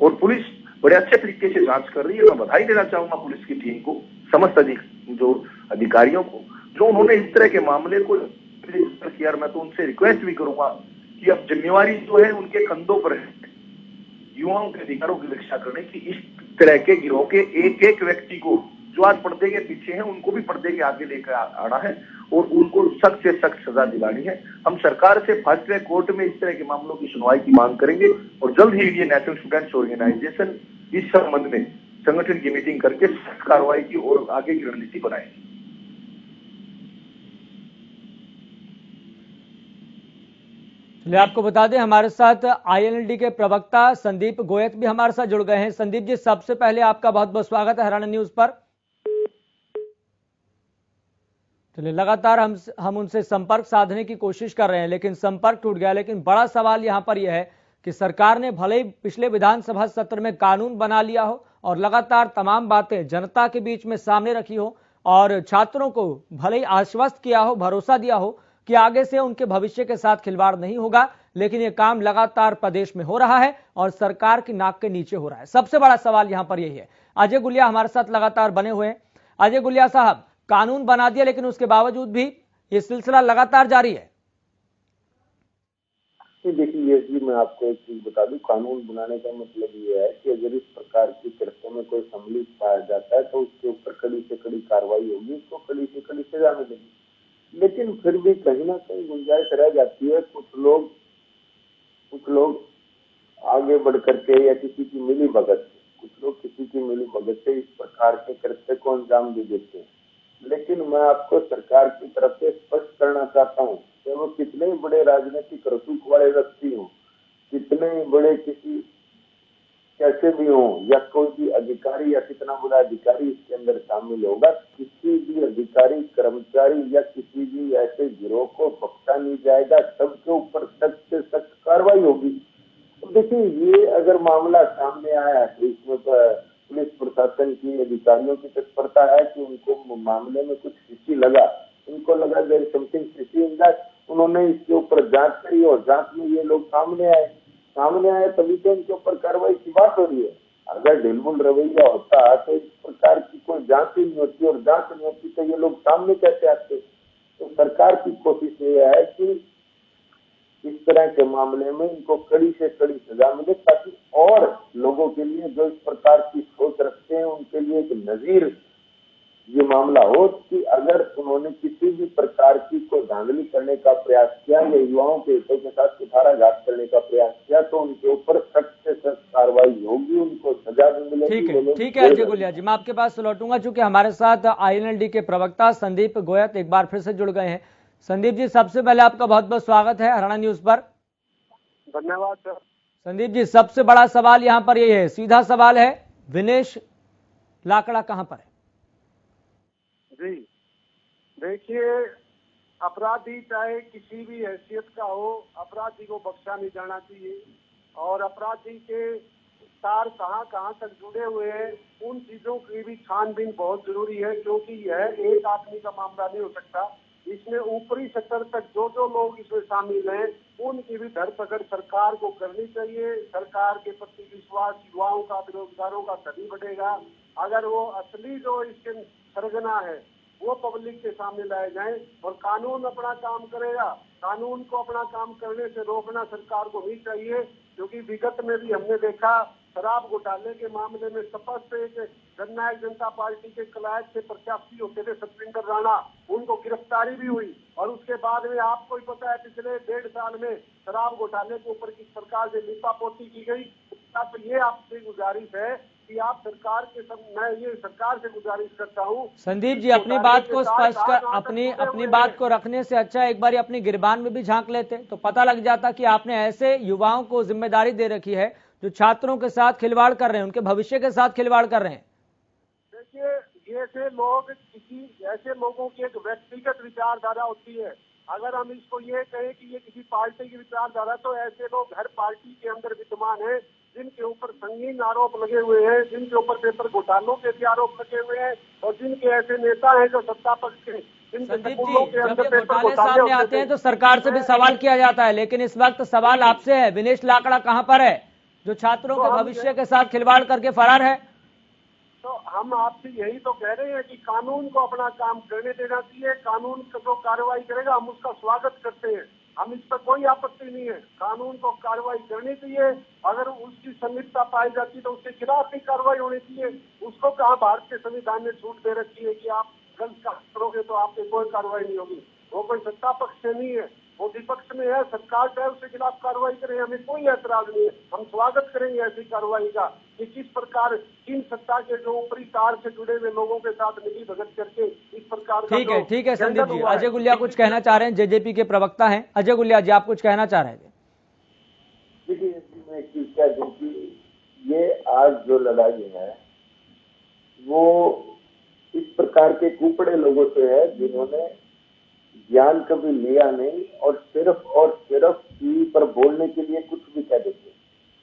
और पुलिस बड़े अच्छे तरीके से जांच कर रही है। मैं बधाई देना चाहूंगा पुलिस की टीम को, समस्त अधिकारियों को जो उन्होंने इस तरह के मामले को किया। मैं तो उनसे रिक्वेस्ट भी करूंगा कि अब जिम्मेवारी जो है उनके कंधों पर है युवाओं के अधिकारों की रक्षा करने की। इस तरह के गिरोह के एक एक व्यक्ति को जो आज पर्दे के पीछे हैं उनको भी पर्दे के आगे लेकर आना है और उनको सख्त से सख्त सजा दिलानी है। हम सरकार से फास्ट ट्रैक कोर्ट में इस तरह के मामलों की सुनवाई की मांग करेंगे और जल्द ही इंडियन नेशनल स्टूडेंट्स ऑर्गेनाइजेशन इस संबंध में संगठन की मीटिंग करके सख्त कार्रवाई की और आगे की रणनीति बनाएगी। चलिए आपको बता दें हमारे साथ आईएनएलडी के प्रवक्ता संदीप गोयत भी हमारे साथ जुड़ गए हैं। संदीप जी, सबसे पहले आपका बहुत बहुत स्वागत है हरियाणा न्यूज पर। चलिए लगातार हम उनसे संपर्क साधने की कोशिश कर रहे हैं लेकिन संपर्क टूट गया। लेकिन बड़ा सवाल यहां पर यह है कि सरकार ने भले ही पिछले विधानसभा सत्र में कानून बना लिया हो और लगातार तमाम बातें जनता के बीच में सामने रखी हो और छात्रों को भले ही आश्वस्त किया हो, भरोसा दिया हो कि आगे से उनके भविष्य के साथ खिलवाड़ नहीं होगा, लेकिन यह काम लगातार प्रदेश में हो रहा है और सरकार की नाक के नीचे हो रहा है। सबसे बड़ा सवाल यहां पर यही है। अजय गुलिया हमारे साथ लगातार बने हुए हैं। अजय गुलिया साहब, कानून बना दिया लेकिन उसके बावजूद भी ये सिलसिला लगातार जारी है। देखिए जी, मैं आपको एक चीज बता दूं, कानून बनाने का मतलब ये है कि अगर इस प्रकार की कृत्यों में कोई सम्मिलित पाया जाता है तो उसके ऊपर कड़ी से कड़ी कार्रवाई होगी, उसको कड़ी से कड़ी सजा मिलेगी। लेकिन फिर भी कहीं ना कहीं गुंजाइश रह जाती है। कुछ लोग आगे बढ़ करके या किसी की मिली भगत से इस प्रकार के कृत्य को अंजाम दे देते हैं। लेकिन मैं आपको सरकार की तरफ से स्पष्ट करना चाहता हूँ कि वो कितने बड़े राजनीतिक रसूख वाले व्यक्ति हों, कितने बड़े कैसे भी हो या कोई भी अधिकारी या कितना बड़ा अधिकारी इसके अंदर शामिल होगा, किसी भी अधिकारी, कर्मचारी या किसी भी ऐसे गिरोह को बख्शा नहीं जाएगा। सबके ऊपर सख्त से सख्त कार्रवाई होगी। तो देखिए, ये अगर मामला सामने आया तो इसमें पुलिस प्रशासन की अधिकारियों की तत्परता है कि उनको मामले में कुछ फिशी लगा, उनको लगा there is something fishy in that, उन्होंने इसके ऊपर जांच करी और जांच में ये लोग सामने आए तभी तो इनके ऊपर कार्रवाई की बात हो रही है। अगर ढिलमुल रवैया होता तो इस प्रकार की कोई जांच ही नहीं होती और जांच नहीं होती तो ये लोग सामने कैसे आते। तो सरकार की कोशिश ये है कि इस तरह के मामले में इनको कड़ी से कड़ी सजा मिले ताकि और लोगों के लिए जो इस प्रकार की सोच रखते हैं उनके लिए एक नजीर ये मामला हो कि अगर उन्होंने किसी भी प्रकार की कोई धांधली करने का प्रयास किया या युवाओं के हितों के साथ कुठाराघात करने का प्रयास किया तो उनके ऊपर सख्त से सख्त कार्रवाई होगी, उनको सजा भी मिलेगी। ठीक है अजय गुलिया जी, मैं आपके पास लौटूंगा चूंकि हमारे साथ आईएनएलडी के प्रवक्ता संदीप गोयत एक बार फिर से जुड़ गए हैं। संदीप जी, सबसे पहले आपका बहुत बहुत स्वागत है हरियाणा न्यूज पर। धन्यवाद सर। संदीप जी, सबसे बड़ा सवाल यहाँ पर ये है, सीधा सवाल है, विनेश लाकड़ा कहां पर है? जी देखिए, अपराधी चाहे किसी भी हैसियत का हो, अपराधी को बख्शा नहीं जाना चाहिए। और अपराधी के तार कहां कहां तक जुड़े हुए हैं, उन चीजों की भी छानबीन बहुत जरूरी है, क्योंकि यह एक आदमी का मामला नहीं हो सकता। इसमें ऊपरी स्तर तक जो लोग इसमें शामिल हैं, उनकी भी धरपकड़ सरकार को करनी चाहिए। सरकार के प्रति विश्वास युवाओं का, बेरोजगारों का तभी बढ़ेगा अगर वो असली जो इसके सरगना है वो पब्लिक के सामने लाए जाएं और कानून अपना काम करेगा। कानून को अपना काम करने से रोकना सरकार को नहीं चाहिए, क्योंकि विगत में भी हमने देखा शराब घोटाले के मामले में स्पष्ट एक जननायक जनता पार्टी के कलायत से प्रत्याशी होते थे सतविंदर राणा, उनको गिरफ्तारी भी हुई। और उसके बाद में आपको ही पता है पिछले 1.5 साल में शराब घोटाले के ऊपर किस प्रकार से लिपापोती की गई। तो ये आपसे गुजारिश है कि आप सरकार के मैं ये सरकार से गुजारिश करता हूँ। संदीप जी, अपनी बात को स्पष्ट कर, अपनी बात को रखने से अच्छा एक बार अपनी गिरबान में भी झांक लेते तो पता लग जाता कि आपने ऐसे युवाओं को जिम्मेदारी दे रखी है जो छात्रों के साथ खिलवाड़ कर रहे हैं, उनके भविष्य के साथ खिलवाड़ कर रहे हैं। देखिए, ऐसे लोग किसी ऐसे लोगों की एक व्यक्तिगत विचारधारा होती है। अगर हम इसको ये कहें कि ये किसी पार्टी की विचारधारा, तो ऐसे लोग हर पार्टी के अंदर विद्यमान है, जिनके ऊपर संगीन आरोप लगे हुए हैं, जिनके ऊपर पेपर घोटालों के भी आरोप लगे हुए हैं, और जिनके ऐसे नेता हैं जो सत्ता पक्ष के संदीप जी, जब ये घोटाले सामने आते हैं तो सरकार से भी सवाल किया जाता है, लेकिन इस वक्त सवाल आपसे है, विनेश लाकड़ा कहां पर है जो छात्रों के भविष्य के साथ खिलवाड़ करके फरार है? तो हम आपसे यही तो कह रहे हैं कि कानून को अपना काम करने देना चाहिए। कानून जो कार्रवाई करेगा हम उसका स्वागत करते हैं, हम इस पर कोई आपत्ति नहीं है। कानून को कार्रवाई करनी चाहिए, अगर उसकी संलिप्तता पाई जाती है तो उसके खिलाफ भी कार्रवाई होनी चाहिए। उसको कहाँ भारत के संविधान ने छूट दे रखी है कि आप गलत काम करोगे तो आप पे कोई कार्रवाई नहीं होगी। वो कोई सत्ता पक्ष से नहीं है, वो विपक्ष में है। सरकार चाहे उसके खिलाफ कार्रवाई करे, हमें कोई ऐतराज नहीं है, हम स्वागत करेंगे ऐसी कार्रवाई का कि किस प्रकार किन सत्ता के जो ऊपरी तार से जुड़े हुए लोगों के साथ मिली भगत करके इस प्रकार का। ठीक है संदीप जी। अजय गुलिया कुछ कहना चाह रहे हैं, जेजेपी के प्रवक्ता हैं। अजय गुलिया जी, आप कुछ कहना चाह रहे थे? देखिए, मैं एक चीज कह दूं कि ये आज जो लड़ाई है वो इस प्रकार के कुपड़े लोगों से है जिन्होंने ज्ञान कभी लिया नहीं और सिर्फ टीवी पर बोलने के लिए कुछ भी कह देते।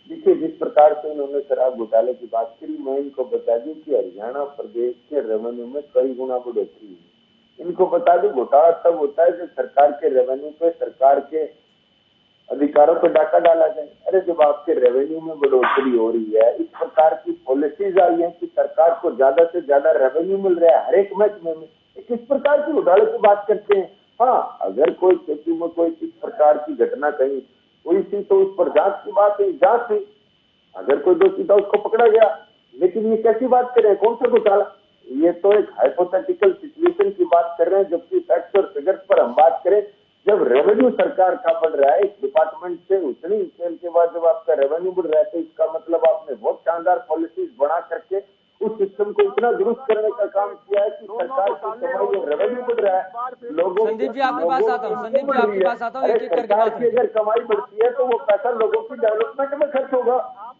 देखिए, जिस प्रकार से इन्होंने शराब घोटाले की बात करी, मैं इनको बता दूं कि हरियाणा प्रदेश के रेवेन्यू में कई गुना बढ़ोतरी हुई। इनको बता दूं, घोटाला तब होता है जब सरकार के रेवेन्यू पे, सरकार के अधिकारों पर डाका डाला जाए। अरे जब आपके रेवेन्यू में बढ़ोतरी हो रही है, इस प्रकार की पॉलिसीज आई है कि सरकार को ज्यादा से ज्यादा रेवेन्यू मिल रहा है हर एक महकमे में, किस प्रकार की घोटाले की बात करते हैं। हाँ, अगर कोई खेती में कोई किस प्रकार की घटना कहीं हुई थी तो उस पर जांच की बात है, जांच हुई, अगर कोई दोषी था उसको पकड़ा गया। लेकिन ये कैसी बात कर रहे हैं, कौन सा घोटाला? ये तो एक हाइपोथेटिकल सिचुएशन की बात कर रहे हैं, जबकि फैक्ट्स और फिगर्स पर हम बात करें, जब रेवेन्यू सरकार का बढ़ रहा है, इस डिपार्टमेंट से उतनी स्केल के बाद जब आपका रेवेन्यू बढ़ रहा है तो इसका मतलब आपने बहुत शानदार पॉलिसीज बना करके उस सिस्टम को इतना दुरुस्त करने का काम किया है कि सरकार की कमाई और रेवेन्यू बढ़ रहा है। लोगों संदीप जी, आपके पास आता हूँ। संदीप जी, आपके पास आता हूँ। एक एक करके सरकार की अगर कमाई बढ़ती है तो वो पैसा लोगों की डेवलपमेंट में खर्च होगा।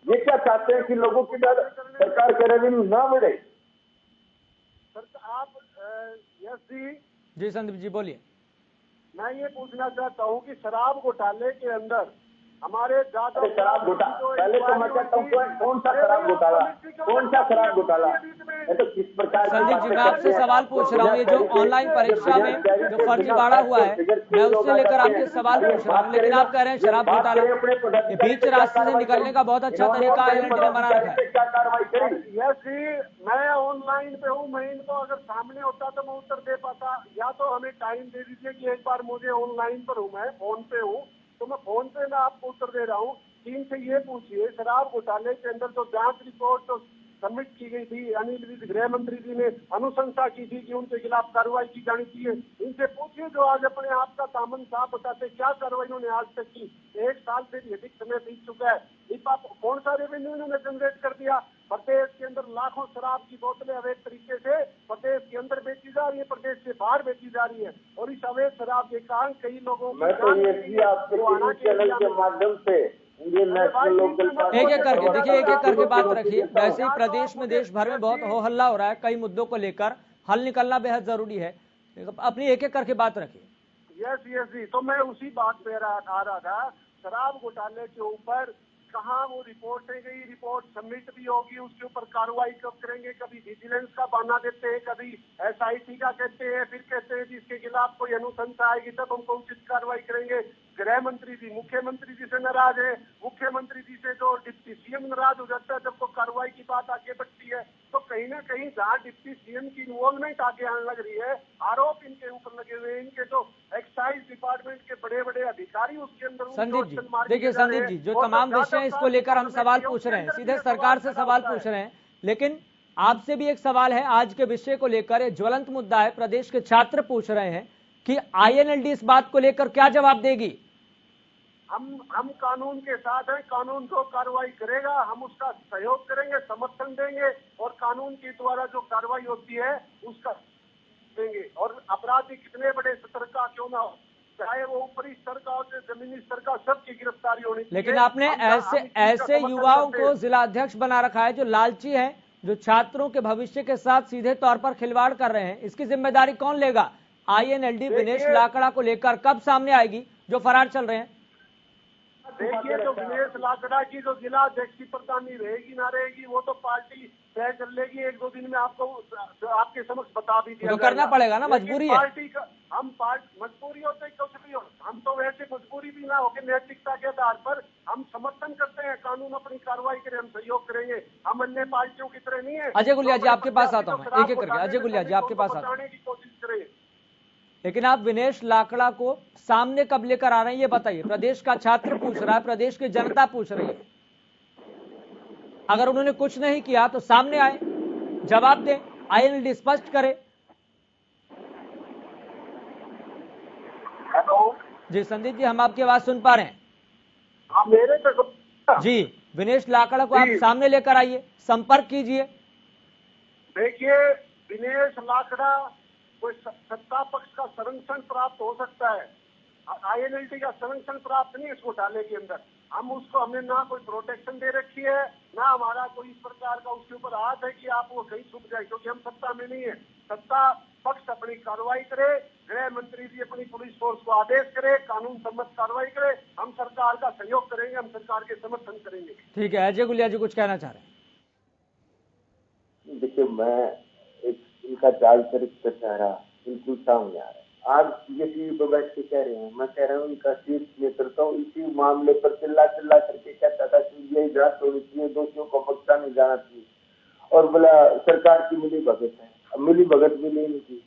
ये क्या चाहते हैं कि लोगों की सरकार का रेवेन्यू ना बढ़े? आप जी संदीप जी बोलिए। मैं ये पूछना चाहता हूँ कि शराब घोटाले के अंदर हमारे ज्यादा शराब घोटाला, पहले तो मैं कहता हूँ कौन सा शराब घोटाला, कौन सा शराब घोटाला? तो किस प्रकार? संदीप जी, मैं आपसे सवाल पूछ रहा हूँ, ये जो ऑनलाइन परीक्षा में जो फर्जीवाड़ा हुआ है, मैं उससे लेकर आपके सवाल पूछ रहा हूँ, लेकिन आप कह रहे हैं शराब घोटाला। ये बीच रास्ते से निकलने का बहुत अच्छा तरीका एलएनटी ने बना रखा है। क्या कार्रवाई करें? यस जी, मैं ऑनलाइन पे हूँ, मैं इनको अगर सामने होता तो मैं उत्तर दे पाता। या तो हमें टाइम दे दीजिए कि एक बार मुझे ऑनलाइन पर हूँ, मैं फोन पे हूँ, तो मैं फोन पे मैं आपको उत्तर दे रहा हूँ। टीम से ये पूछिए, शराब घोटाले के अंदर जो जांच रिपोर्ट जो सबमिट की गई थी, अनिल विज गृह मंत्री जी ने अनुशंसा की थी कि उनके खिलाफ कार्रवाई की जानी चाहिए। इनसे पूछिए जो आज अपने आप का दामन साफ बताते, क्या कार्रवाई उन्होंने आज तक की। 1 साल से भी अधिक समय बीत चुका है। इस बात कौन सा रेवेन्यू इन्होंने जनरेट कर दिया? प्रदेश के अंदर लाखों शराब की बोतलें अवैध तरीके से प्रदेश के अंदर बेची जा रही है, प्रदेश से बाहर बेची जा रही है। और इस अवैध शराब के कारण कई लोगों मैं तो ये आपके चैनल के माध्यम से इंडियन नेशनल लोकदल पार्टी एक एक करके देखिए, एक एक करके बात रखिए। वैसे ही प्रदेश में, देश भर में बहुत हो हल्ला हो रहा है, कई मुद्दों को लेकर हल निकलना बेहद जरूरी है। अपनी एक एक करके बात रखिए। यस जी, तो मैं उसी बात पे आ रहा था। शराब घोटाले के ऊपर कहाँ वो रिपोर्टें गई, रिपोर्ट सबमिट भी होगी, उसके ऊपर कार्रवाई कब करेंगे। कभी विजिलेंस का बहाना देते हैं, कभी SIT का कहते हैं, फिर कहते हैं जिसके खिलाफ कोई अनुशंसा आएगी तब हमको उचित कार्रवाई करेंगे। गृह मंत्री जी मुख्यमंत्री जी से नाराज है, मुख्यमंत्री जी से जो डिप्टी CM नाराज हो जाता है जब को कार्रवाई की बात आगे बढ़ती है। तो कहीं ना कहीं जहाँ डिप्टी CM की इन्वॉल्वमेंट आगे आने लग रही है, आरोप इनके ऊपर लगे हुए हैं, इनके जो एक्साइज डिपार्टमेंट के बड़े बड़े अधिकारी उसके अंदर। संदीप जी देखिए, संदीप जी जो तमाम विषय इसको लेकर हम सवाल पूछ रहे हैं, सीधे सरकार से सवाल पूछ रहे हैं, लेकिन आपसे भी एक सवाल है आज के विषय को लेकर। एक ज्वलंत मुद्दा है, प्रदेश के छात्र पूछ रहे हैं कि INLD इस बात को लेकर क्या जवाब देगी। हम कानून के साथ हैं, कानून जो कार्रवाई करेगा हम उसका सहयोग करेंगे, समर्थन देंगे और कानून के द्वारा जो कार्रवाई होती है उसका देंगे। और अपराधी कितने बड़े स्तर का क्यों ना हो, चाहे वो ऊपरी स्तर का हो चाहे जमीनी स्तर का, सबकी गिरफ्तारी होनी चाहिए। लेकिन आपने ऐसे युवाओं को जिला अध्यक्ष बना रखा है जो लालची है, जो छात्रों के भविष्य के साथ सीधे तौर पर खिलवाड़ कर रहे हैं। इसकी जिम्मेदारी कौन लेगा? INLD विनेश लाकड़ा को लेकर कब सामने आएगी जो फरार चल रहे हैं? देखिए, जो विनेश लाकड़ा की जो जिला अध्यक्ष की प्रधानी रहेगी ना रहेगी वो तो पार्टी तय कर लेगी। 1-2 दिन में आपको आपके समक्ष बता भी दिया तो करना पड़ेगा ना, मजबूरी है। पार्टी का मजबूरी हो चाहे कुछ भी हो, हम तो वैसे मजबूरी भी ना होकर नैतिकता के आधार पर हम समर्थन करते हैं। कानून अपनी कार्रवाई करे, हम सहयोग करेंगे, हम अन्य पार्टियों की तरह नहीं है। अजय गुलिया जी आपके पास आता हूँ, एक एक करके। अजय गुलिया जी आपके पास आता हूँ, की कोशिश करें। लेकिन आप विनेश लाकड़ा को सामने कब लेकर आ रहे हैं ये बताइए। प्रदेश का छात्र पूछ रहा है, प्रदेश की जनता पूछ रही है। अगर उन्होंने कुछ नहीं किया तो सामने आए, जवाब दें, INLD स्पष्ट करे। हेलो जी संदीप जी, हम आपकी आवाज सुन पा रहे हैं। मेरे पे जी, विनेश लाकड़ा को आप सामने लेकर आइए, संपर्क कीजिए। देखिए, विनेश लाकड़ा कोई सत्ता पक्ष का संरक्षण प्राप्त हो सकता है, INLD का संरक्षण प्राप्त नहीं इस घोटाले के अंदर। हमने ना कोई प्रोटेक्शन दे रखी है, ना हमारा कोई इस प्रकार का उसके ऊपर हाथ है कि आप वो कहीं छुप जाए, क्योंकि हम सत्ता में नहीं है। सत्ता पक्ष अपनी कार्रवाई करे, गृह मंत्री जी अपनी पुलिस फोर्स को आदेश करे, कानून सम्मत कार्रवाई करे, हम सरकार का सहयोग करेंगे, हम सरकार के समर्थन करेंगे। ठीक है, अजय गुलिया जी कुछ कहना चाह रहे हैं। देखिए, मैं इनका जाल चरित्र चेहरा बिल्कुल सामने आ रहा है। आज ये टीवी पर बैठ के कह रहे हैं, मैं कह रहा हूँ इनका शीर्ष नेतृत्व इसी मामले पर चिल्ला करके कहता था कि यही जांच होनी चाहिए, दोषियों को बख्शा नहीं जाना चाहिए। और बोला सरकार की मिली भगत है, अब मिली भगत मिली इनकी,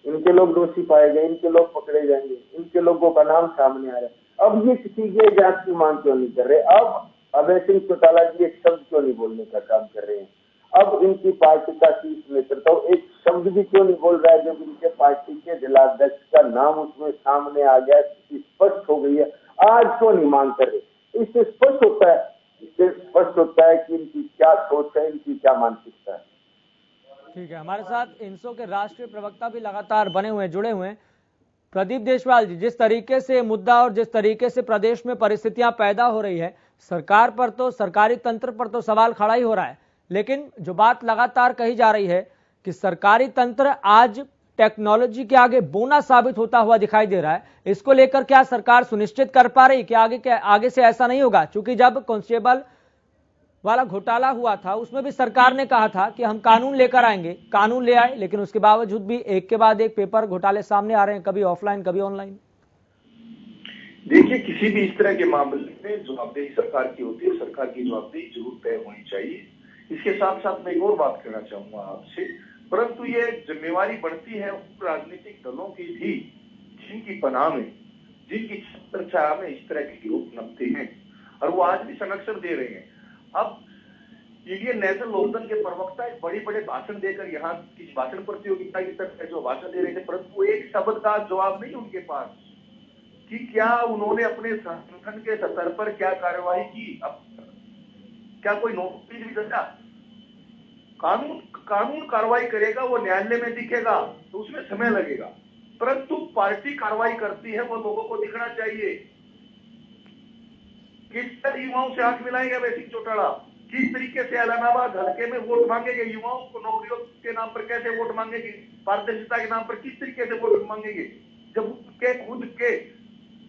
इनके लोग दोषी पाए गए, इनके लोग पकड़े जाएंगे, इनके लोगों का नाम सामने आ रहा है। अब ये किसी के जांच की मांग क्यों नहीं कर रहे? अब अभय सिंह चौटाला जी एक शब्द क्यों नहीं बोलने का काम कर रहे हैं? अब इनकी पार्टी का शीर्ष नेतृत्व एक शब्द भी क्यों नहीं बोल रहा है जब इनके पार्टी के जिलाध्यक्ष का नाम उसमें सामने आ गया, स्पष्ट हो गई है, आज क्यों नहीं मांग कर रहे? इससे स्पष्ट होता है कि इनकी क्या सोच है, इनकी क्या मानसिकता है। ठीक है, हमारे साथ इंसो के राष्ट्रीय प्रवक्ता भी लगातार बने हुए, जुड़े हुए हैं। प्रदीप देशवाल जी, जिस तरीके से मुद्दा और जिस तरीके से प्रदेश में परिस्थितियां पैदा हो रही है, सरकार पर तो, सरकारी तंत्र पर तो सवाल खड़ा ही हो रहा है, लेकिन जो बात लगातार कही जा रही है कि सरकारी तंत्र आज टेक्नोलॉजी के आगे बोना साबित होता हुआ दिखाई दे रहा है, इसको लेकर क्या सरकार सुनिश्चित कर पा रही कि आगे से ऐसा नहीं होगा? क्योंकि जब कांस्टेबल वाला घोटाला हुआ था उसमें भी सरकार ने कहा था कि हम कानून लेकर आएंगे, कानून ले आए, लेकिन उसके बावजूद भी एक के बाद एक पेपर घोटाले सामने आ रहे हैं, कभी ऑफलाइन कभी ऑनलाइन। देखिए, किसी भी इस तरह के मामले में जवाबदेही सरकार की होती है, सरकार की जवाबदेही जरूर तय होनी चाहिए। इसके साथ साथ मैं एक और बात कहना चाहूंगा आपसे, परंतु ये जिम्मेवारी बढ़ती है उन राजनीतिक दलों की भी जिनकी पनाह में, जिनकी छत्रछाया में इस तरह के गिरोह पनपते हैं और वो आज भी संरक्षण दे रहे हैं। अब इंडियन नेशनल लोकदल के प्रवक्ता एक बड़े भाषण देकर यहाँ किसी भाषण प्रतियोगिता की तरफ जो भाषण दे रहे थे, परंतु एक शब्द का जवाब नहीं उनके पास कि क्या उन्होंने अपने संगठन के स्तर पर क्या कार्रवाई की। अब क्या कोई नौकरी भी करता? कानून कार्रवाई करेगा, वो न्यायालय में दिखेगा तो उसमें समय लगेगा, परंतु पार्टी कार्रवाई करती है वो लोगों को दिखना चाहिए। किस तरह युवाओं से आंख मिलाएंगे वैसी चौटाला? किस तरीके से इलाहाबाद हल्के में वोट मांगेंगे? युवाओं को नौकरियों के नाम पर कैसे वोट मांगेंगे? पारदर्शिता के नाम पर किस तरीके से वोट मांगेंगे? जब उनके खुद के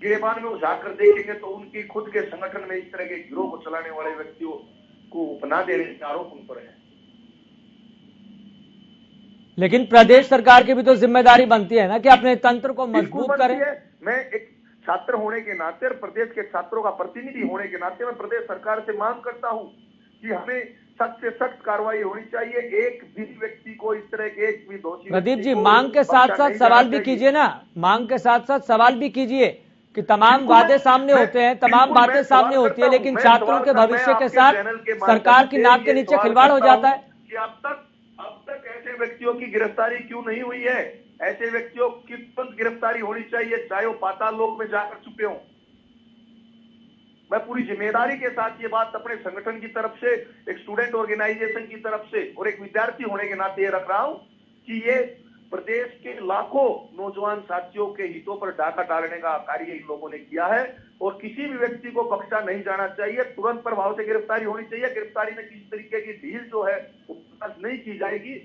गिरेबान में वो जाकर देखेंगे तो उनकी खुद के संगठन में इस तरह के गिरोह को चलाने वाले व्यक्तियों को अपना देने के आरोप उन पर है। लेकिन प्रदेश सरकार की भी तो जिम्मेदारी बनती है ना कि अपने तंत्र को मजबूत करें। मैं एक छात्र होने के नाते और प्रदेश के छात्रों का प्रतिनिधि होने के नाते मैं प्रदेश सरकार से मांग करता हूं कि हमें सख्त से सख्त कार्रवाई होनी चाहिए। एक भी व्यक्ति को इस तरह के एक भी दोषी प्रदीप जी मांग के साथ साथ सवाल भी कीजिए ना, मांग के साथ साथ सवाल भी कीजिए कि तमाम वादे सामने होते हैं, तमाम बातें सामने होती है, लेकिन छात्रों के भविष्य के साथ सरकार की नाक के नीचे खिलवाड़ हो जाता है। कि अब तक ऐसे व्यक्तियों की गिरफ्तारी क्यों नहीं हुई है? ऐसे व्यक्तियों की तुरंत गिरफ्तारी होनी चाहिए, चाहे वो पाताल लोक में जाकर छुपे हों। मैं पूरी जिम्मेदारी के साथ ये बात अपने संगठन की तरफ से, एक स्टूडेंट ऑर्गेनाइजेशन की तरफ से और एक विद्यार्थी होने के नाते ये रख रहा हूं कि ये प्रदेश के लाखों नौजवान साथियों के हितों पर डाका डालने का कार्य इन लोगों ने किया है और किसी भी व्यक्ति को बख्शा नहीं जाना चाहिए। तुरंत प्रभाव से गिरफ्तारी होनी चाहिए। गिरफ्तारी में किसी तरीके की ढील जो है वो नहीं की जाएगी।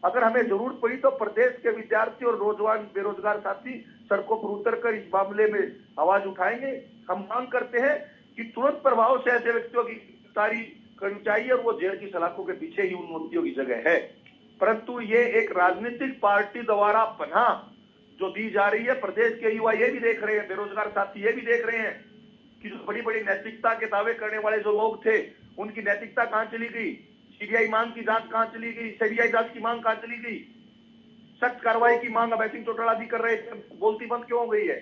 अगर हमें जरूरत पड़ी तो प्रदेश के विद्यार्थी और नौजवान बेरोजगार साथी सड़कों पर उतरकर इस मामले में आवाज उठाएंगे। हम मांग करते हैं कि तुरंत प्रभाव से ऐसे व्यक्तियों की गिरफ्तारी करनी चाहिए और वो जेल की सलाखों के पीछे ही उन व्यक्तियों की जगह है। परंतु ये एक राजनीतिक पार्टी द्वारा पनाह जो दी जा रही है, प्रदेश के युवा ये भी देख रहे हैं, बेरोजगार साथी ये भी देख रहे हैं कि जो बड़ी बड़ी नैतिकता के दावे करने वाले जो लोग थे उनकी नैतिकता कहां चली गई? सीबीआई मांग की जांच कहां चली गई? सीबीआई जांच की मांग कहां चली गई? सख्त कार्रवाई की मांग अभय सिंह चौटाला भी कर रहे थे, बोलती बंद क्यों हो गई है?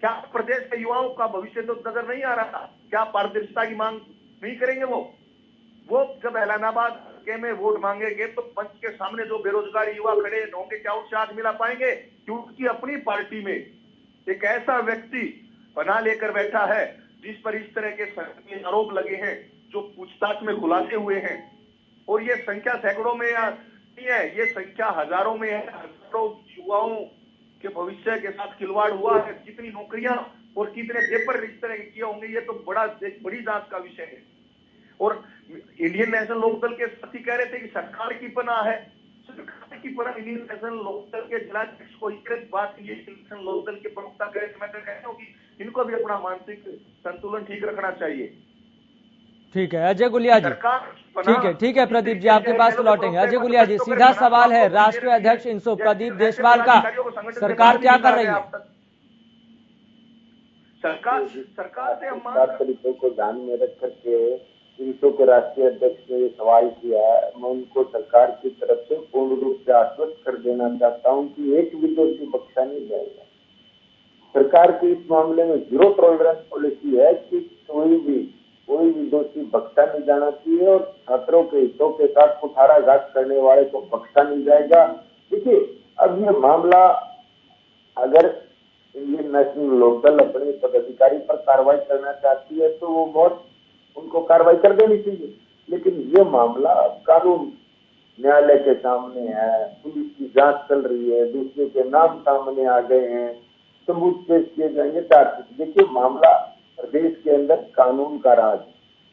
क्या प्रदेश के युवाओं का भविष्य तो नजर नहीं आ रहा? क्या पारदर्शिता की मांग नहीं करेंगे? वो जब इलाहाबाद के में वोट मांगेंगे तो मंच के सामने जो बेरोजगार युवा खड़े होंगे क्या उससे आंख मिला पाएंगे? क्योंकि अपनी पार्टी में एक ऐसा व्यक्ति बना लेकर बैठा है जिस पर इस तरह के आरोप लगे हैं, जो पूछताछ में खुलासे हुए हैं, और ये संख्या सैकड़ों में नहीं है, ये संख्या हजारों में है। हजारों युवाओं के भविष्य के साथ खिलवाड़ हुआ है। कितनी नौकरियां और कितने पेपर इस तरह के किए होंगे, ये तो बड़ी जांच का विषय है। और इंडियन नेशनल लोकदल के साथी कह रहे थे कि सरकार की पनाह है। सरकार की पनाह इंडियन नेशनल लोकदल के जिलाध्यक्ष को इस बात की नेशनल लोकदल के प्रवक्ता कह रहे थे। मैं तो कहता हूँ कि इनको भी अपना मानसिक संतुलन ठीक रखना चाहिए। ठीक है अजय गुलिया जी, ठीक है प्रदीप जी आपके पास लौटेंगे। अजय गुलिया जी, सीधा सवाल है राष्ट्रीय अध्यक्ष इनसो प्रदीप देशवाल का, सरकार क्या कर रही है? सरकार से हम तरीकों को ध्यान में रख करके इनसो के राष्ट्रीय अध्यक्ष ने सवाल किया है। मैं उनको सरकार की तरफ से पूर्ण रूप से आश्वस्त कर देना चाहता हूं कि एक भी दोषी बख्शा नहीं जाएगा। सरकार की इस मामले में 0 टॉलरेंस पॉलिसी है कि कोई भी दोषी बख्शा नहीं जाना चाहिए और छात्रों के हितों के साथ कुठाराघात करने वाले को बख्शा नहीं जाएगा। देखिए अब ये मामला, अगर इंडियन नेशनल लोकदल अपने पदाधिकारी पर कार्रवाई करना चाहती है तो वो बहुत उनको कार्रवाई कर देनी चाहिए, लेकिन ये मामला कानून न्यायालय के सामने है, पुलिस की जांच चल रही है, दूसरे के नाम सामने आ गए हैं, सबूत पेश किए जाएंगे, चार्जशीट। देखिए मामला प्रदेश के अंदर कानून का राज,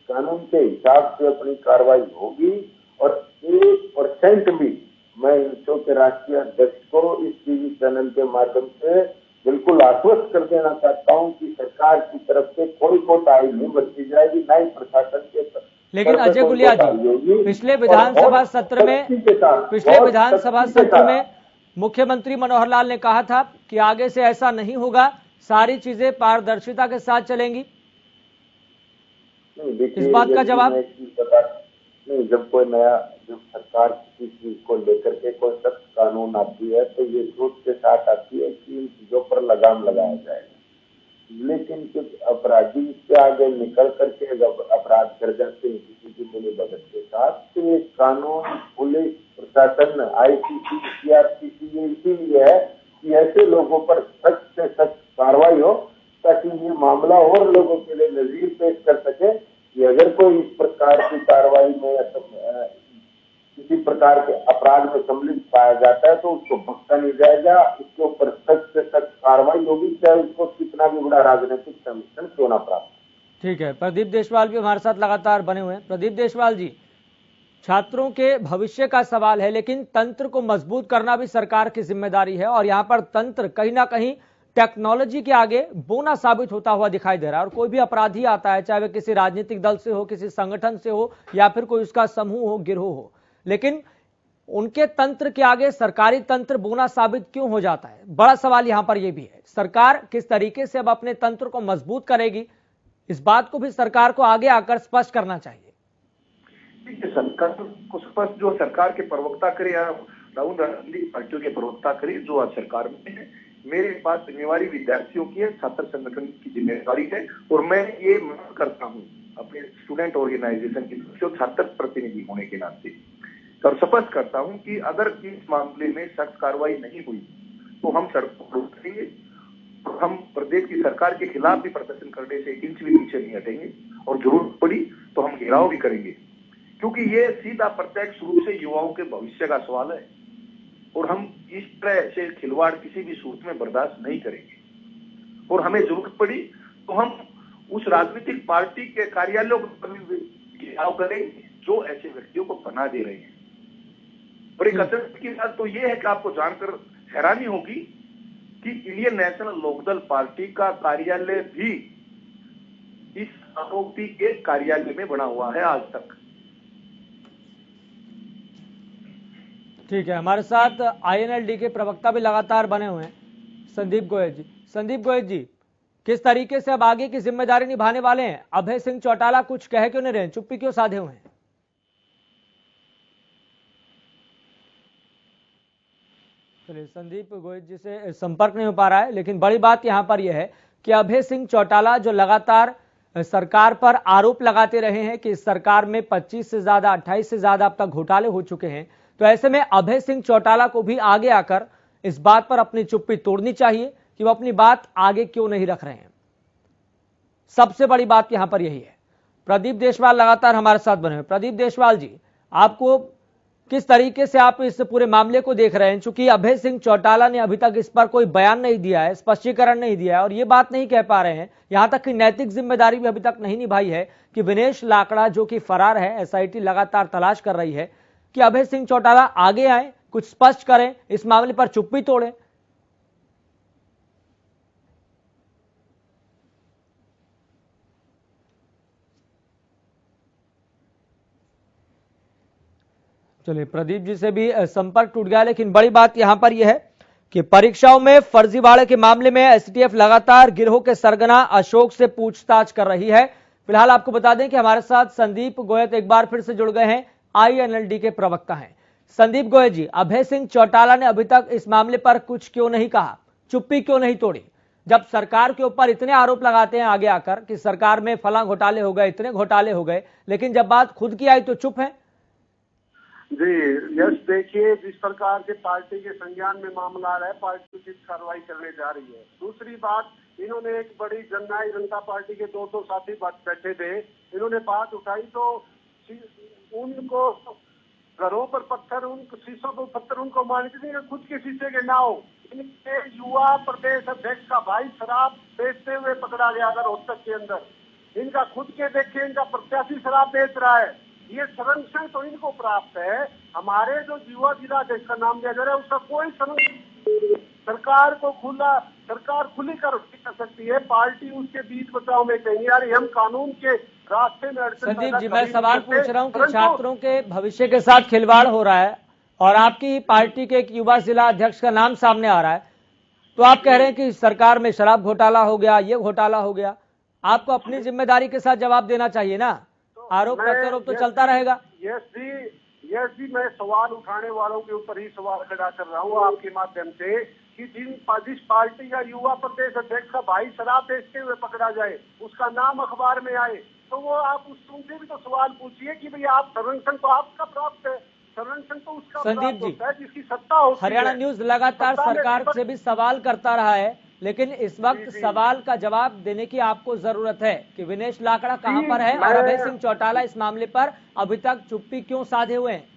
कानून के हिसाब से अपनी कार्रवाई होगी और 1% भी मैं इनसो के राष्ट्रीय अध्यक्ष को इस टीवी चैनल के माध्यम से बिल्कुल आश्वस्त कर देना चाहता हूं कि सरकार की तरफ से कोई कोताही नहीं बरती जाएगी, न ही प्रशासन के। लेकिन अजय गुलिया जी, पिछले विधानसभा सत्र में मुख्यमंत्री मनोहर लाल ने कहा था कि आगे से ऐसा नहीं होगा, सारी चीजें पारदर्शिता के साथ चलेंगी। इस बात का जवाब नहीं, जब सरकार किसी चीज को लेकर के कोई सख्त कानून आती है तो ये सोच के साथ आती है कि इन चीजों पर लगाम लगाया जाएगा। लेकिन कुछ अपराधी इससे आगे निकल करके जब अपराध कर जाते हैं किसी की मिली भगत के साथ, तो ये कानून, पुलिस प्रशासन, ICC, CRPC ये इसीलिए है कि ऐसे लोगों पर सख्त से सख्त कार्रवाई हो ताकि ये मामला और लोगों के लिए नजीर पेश कर सके कि अगर कोई इस प्रकार प्रकार के अपराध में सम्मिलित पाया जाता है तो उसको बख्शा नहीं जाएगा, उसके ऊपर सख्त से सख्त कार्रवाई होगी, चाहे उसको कितना भी बड़ा राजनीतिक संरक्षण क्यों ना प्राप्त। ठीक है, प्रदीप देशवाल भी हमारे साथ लगातार बने हुए हैं। प्रदीप देशवाल जी, छात्रों के भविष्य का सवाल है, लेकिन तंत्र को मजबूत करना भी सरकार की जिम्मेदारी है और यहाँ पर तंत्र कहीं ना कहीं टेक्नोलॉजी के आगे बोना साबित होता हुआ दिखाई दे रहा है। और कोई भी अपराधी आता है, चाहे वह किसी राजनीतिक दल से हो, किसी संगठन से हो या फिर कोई उसका समूह हो, गिरोह हो, लेकिन उनके तंत्र के आगे सरकारी तंत्र बोना साबित क्यों हो जाता है? बड़ा सवाल यहां पर यह भी है, सरकार किस तरीके से अब अपने तंत्र को मजबूत करेगी, इस बात को भी सरकार को आगे आकर स्पष्ट करना चाहिए। सरकार को स्पष्ट जो सरकार के प्रवक्ता करे या राजनीतिक पार्टियों के प्रवक्ता करे जो आज सरकार में है, मेरे पास जिम्मेवारी विद्यार्थियों की है, छात्र संगठन की जिम्मेदारी है और मैं ये मांग करता हूं अपने स्टूडेंट ऑर्गेनाइजेशन की छात्र प्रतिनिधि होने के नाते और स्पष्ट करता हूं कि अगर इस मामले में सख्त कार्रवाई नहीं हुई तो हम सड़कों पर उतरेंगे, हम प्रदेश की सरकार के खिलाफ भी प्रदर्शन करने से 1 इंच भी पीछे नहीं हटेंगे और जरूरत पड़ी तो हम घेराव भी करेंगे, क्योंकि ये सीधा प्रत्यक्ष रूप से युवाओं के भविष्य का सवाल है और हम इस तरह से खिलवाड़ किसी भी सूरत में बर्दाश्त नहीं करेंगे। और हमें जरूरत पड़ी तो हम उस राजनीतिक पार्टी के कार्यालयों को घेराव करेंगे जो ऐसे व्यक्तियों को पनाह दे रहे हैं। और एक अतिरिक्त की बात तो ये है कि आपको जानकर हैरानी होगी कि इंडियन नेशनल लोकदल पार्टी का कार्यालय भी इस आरोपी के कार्यालय में बना हुआ है आज तक। ठीक है, हमारे साथ INLD के प्रवक्ता भी लगातार बने हुए हैं, संदीप गोयल जी। संदीप गोयल जी, किस तरीके से अब आगे की जिम्मेदारी निभाने वाले हैं? अभय सिंह चौटाला कुछ कह क्यों नहीं रहे, चुप्पी क्यों साधे हुए हैं? चलिए, संदीप गोयल जी से संपर्क नहीं हो पा रहा है, लेकिन बड़ी बात यहां पर यह है कि अभय सिंह चौटाला जो लगातार सरकार पर आरोप लगाते रहे हैं कि इस सरकार में 25 से ज्यादा 28 से ज्यादा अब तक घोटाले हो चुके हैं, तो ऐसे में अभय सिंह चौटाला को भी आगे आकर इस बात पर अपनी चुप्पी तोड़नी चाहिए कि वो अपनी बात आगे क्यों नहीं रख रहे हैं। सबसे बड़ी बात यहां पर यही है। प्रदीप देशवाल लगातार हमारे साथ बने हुए। प्रदीप देशवाल जी, आपको किस तरीके से आप इस पूरे मामले को देख रहे हैं? चूंकि अभय सिंह चौटाला ने अभी तक इस पर कोई बयान नहीं दिया है, स्पष्टीकरण नहीं दिया है और ये बात नहीं कह पा रहे हैं, यहां तक कि नैतिक जिम्मेदारी भी अभी तक नहीं निभाई है कि विनेश लाकड़ा जो कि फरार है, SIT लगातार तलाश कर रही है, कि अभय सिंह चौटाला आगे आए, कुछ स्पष्ट करें, इस मामले पर चुप्पी तोड़ें। चलिए, प्रदीप जी से भी संपर्क टूट गया, लेकिन बड़ी बात यहां पर यह है कि परीक्षाओं में फर्जीवाड़े के मामले में STF लगातार गिरोह के सरगना अशोक से पूछताछ कर रही है। फिलहाल आपको बता दें कि हमारे साथ संदीप गोयल एक बार फिर से जुड़ गए हैं, INLD के प्रवक्ता हैं। संदीप गोयल जी, अभय सिंह चौटाला ने अभी तक इस मामले पर कुछ क्यों नहीं कहा, चुप्पी क्यों नहीं तोड़ी? जब सरकार के ऊपर इतने आरोप लगाते हैं आगे आकर कि सरकार में फला घोटाले हो गए, इतने घोटाले हो गए, लेकिन जब बात खुद की आई तो चुप है। जी यश, देखिए, जिस प्रकार से पार्टी के संज्ञान में मामला आ रहा है, पार्टी उचित कार्रवाई करने जा रही है। दूसरी बात, इन्होंने एक बड़ी जननायक जनता पार्टी के 200 साथी बैठे थे, इन्होंने बात उठाई तो उनको घरों पर पत्थर, उनको शीशों पर पत्थर उनको मानते थे, खुद के शीशे के ना हो। इनके युवा प्रदेश अध्यक्ष का भाई शराब बेचते हुए पकड़ा गया अगर रोहतक के अंदर। इनका खुद के देखे, इनका प्रत्याशी शराब बेच रहा है। ये संरक्षण तो इनको प्राप्त है। हमारे जो युवा जिला अध्यक्ष का नाम दिया जा रहा है उसका कोई संरक्षण सरकार खुली कर सकती है, पार्टी उसके बीच बचाव में कहीं यार हम कानून के रास्ते में। संदीप जी, मैं सवाल पूछ रहा हूं कि छात्रों के भविष्य के साथ खिलवाड़ हो रहा है और आपकी पार्टी के एक युवा जिला अध्यक्ष का नाम सामने आ रहा है, तो आप कह रहे हैं कि सरकार में शराब घोटाला हो गया, ये घोटाला हो गया। आपको अपनी जिम्मेदारी के साथ जवाब देना चाहिए ना, आरोप प्रत्यारोप तो चलता रहेगा। यस जी, मैं सवाल उठाने वालों के ऊपर ही सवाल खड़ा कर रहा हूँ आपके माध्यम से कि जिस पार्टी का युवा प्रदेश अध्यक्ष का भाई शराब बेचते हुए पकड़ा जाए, उसका नाम अखबार में आए, तो वो आप उनसे भी तो सवाल पूछिए कि भैया आप संरक्षण तो आपका प्राप्त है, संरक्षण तो उसका संदीप जी, जिसकी सत्ता होती है। हरियाणा न्यूज लगातार सरकार से भी सवाल करता रहा है, लेकिन इस वक्त सवाल का जवाब देने की आपको जरूरत है कि विनेश लाकड़ा कहां पर है और अभय सिंह चौटाला इस मामले पर अभी तक चुप्पी क्यों साधे हुए हैं?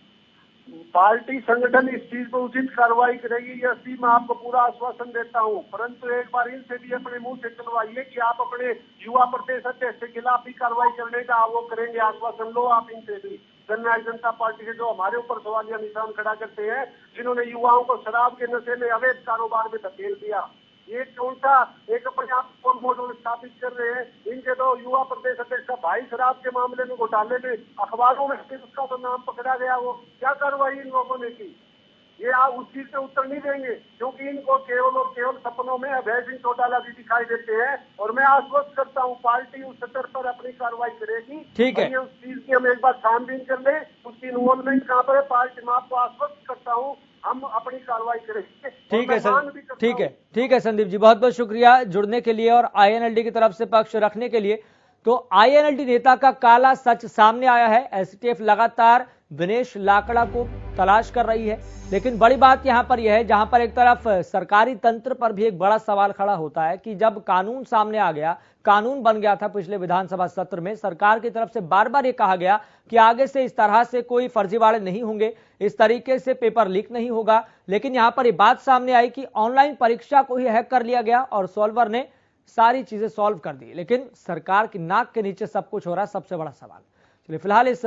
पार्टी संगठन इस चीज पर उचित कार्रवाई करेगी, यह मैं आपको पूरा आश्वासन देता हूं। परंतु एक बार इनसे भी अपने मुंह से चलवाइए कि आप अपने युवा प्रदेश अध्यक्ष के खिलाफ भी कार्रवाई करने का वो करेंगे, आश्वासन लो आप इनसे भी। जननायक जनता पार्टी के जो हमारे ऊपर सवालिया निशान खड़ा करते हैं, जिन्होंने युवाओं को शराब के नशे में अवैध कारोबार में धकेल दिया, ये कौन सा एक अपने आप को मॉडल स्थापित कर रहे हैं। इनके तो युवा प्रदेश अध्यक्ष का भाई शराब के मामले में घोटाले में अखबारों में उसका तो नाम पकड़ा गया, वो क्या कार्रवाई इन लोगों ने की, ये आप उस चीज से उत्तर नहीं देंगे, क्योंकि इनको केवल और केवल सपनों में अभय सिंह चौटाला भी दिखाई देते हैं। और मैं आश्वस्त करता हूं पार्टी उस स्तर पर अपनी कार्रवाई करेगी। ठीक है, उस चीज की हम एक बार छानबीन कर ले, उसकी इन्वॉल्वमेंट कहां पर है पार्टी, मैं आपको आश्वस्त करता हूं हम अपनी कार्रवाई करेंगे। ठीक है सर, ठीक है संदीप जी, बहुत बहुत शुक्रिया जुड़ने के लिए और आईएनएलडी की तरफ से पक्ष रखने के लिए। तो आईएनएलडी नेता का काला सच सामने आया है। एसटीएफ लगातार विनेश लाकड़ा को तलाश कर रही है, लेकिन बड़ी बात यहां पर यह है, जहां पर एक तरफ सरकारी तंत्र पर भी एक बड़ा सवाल खड़ा होता है कि जब कानून सामने आ गया, कानून बन गया था पिछले विधानसभा सत्र में, सरकार की तरफ से बार बार ये कहा गया कि आगे से इस तरह से कोई फर्जीवाड़े नहीं होंगे, इस तरीके से पेपर लीक नहीं होगा। लेकिन यहां पर ये बात सामने आई कि ऑनलाइन परीक्षा को ही हैक कर लिया गया और सॉल्वर ने सारी चीजें सॉल्व कर दी। लेकिन सरकार की नाक के नीचे सब कुछ हो रहा है, सबसे बड़ा सवाल। चलिए फिलहाल इस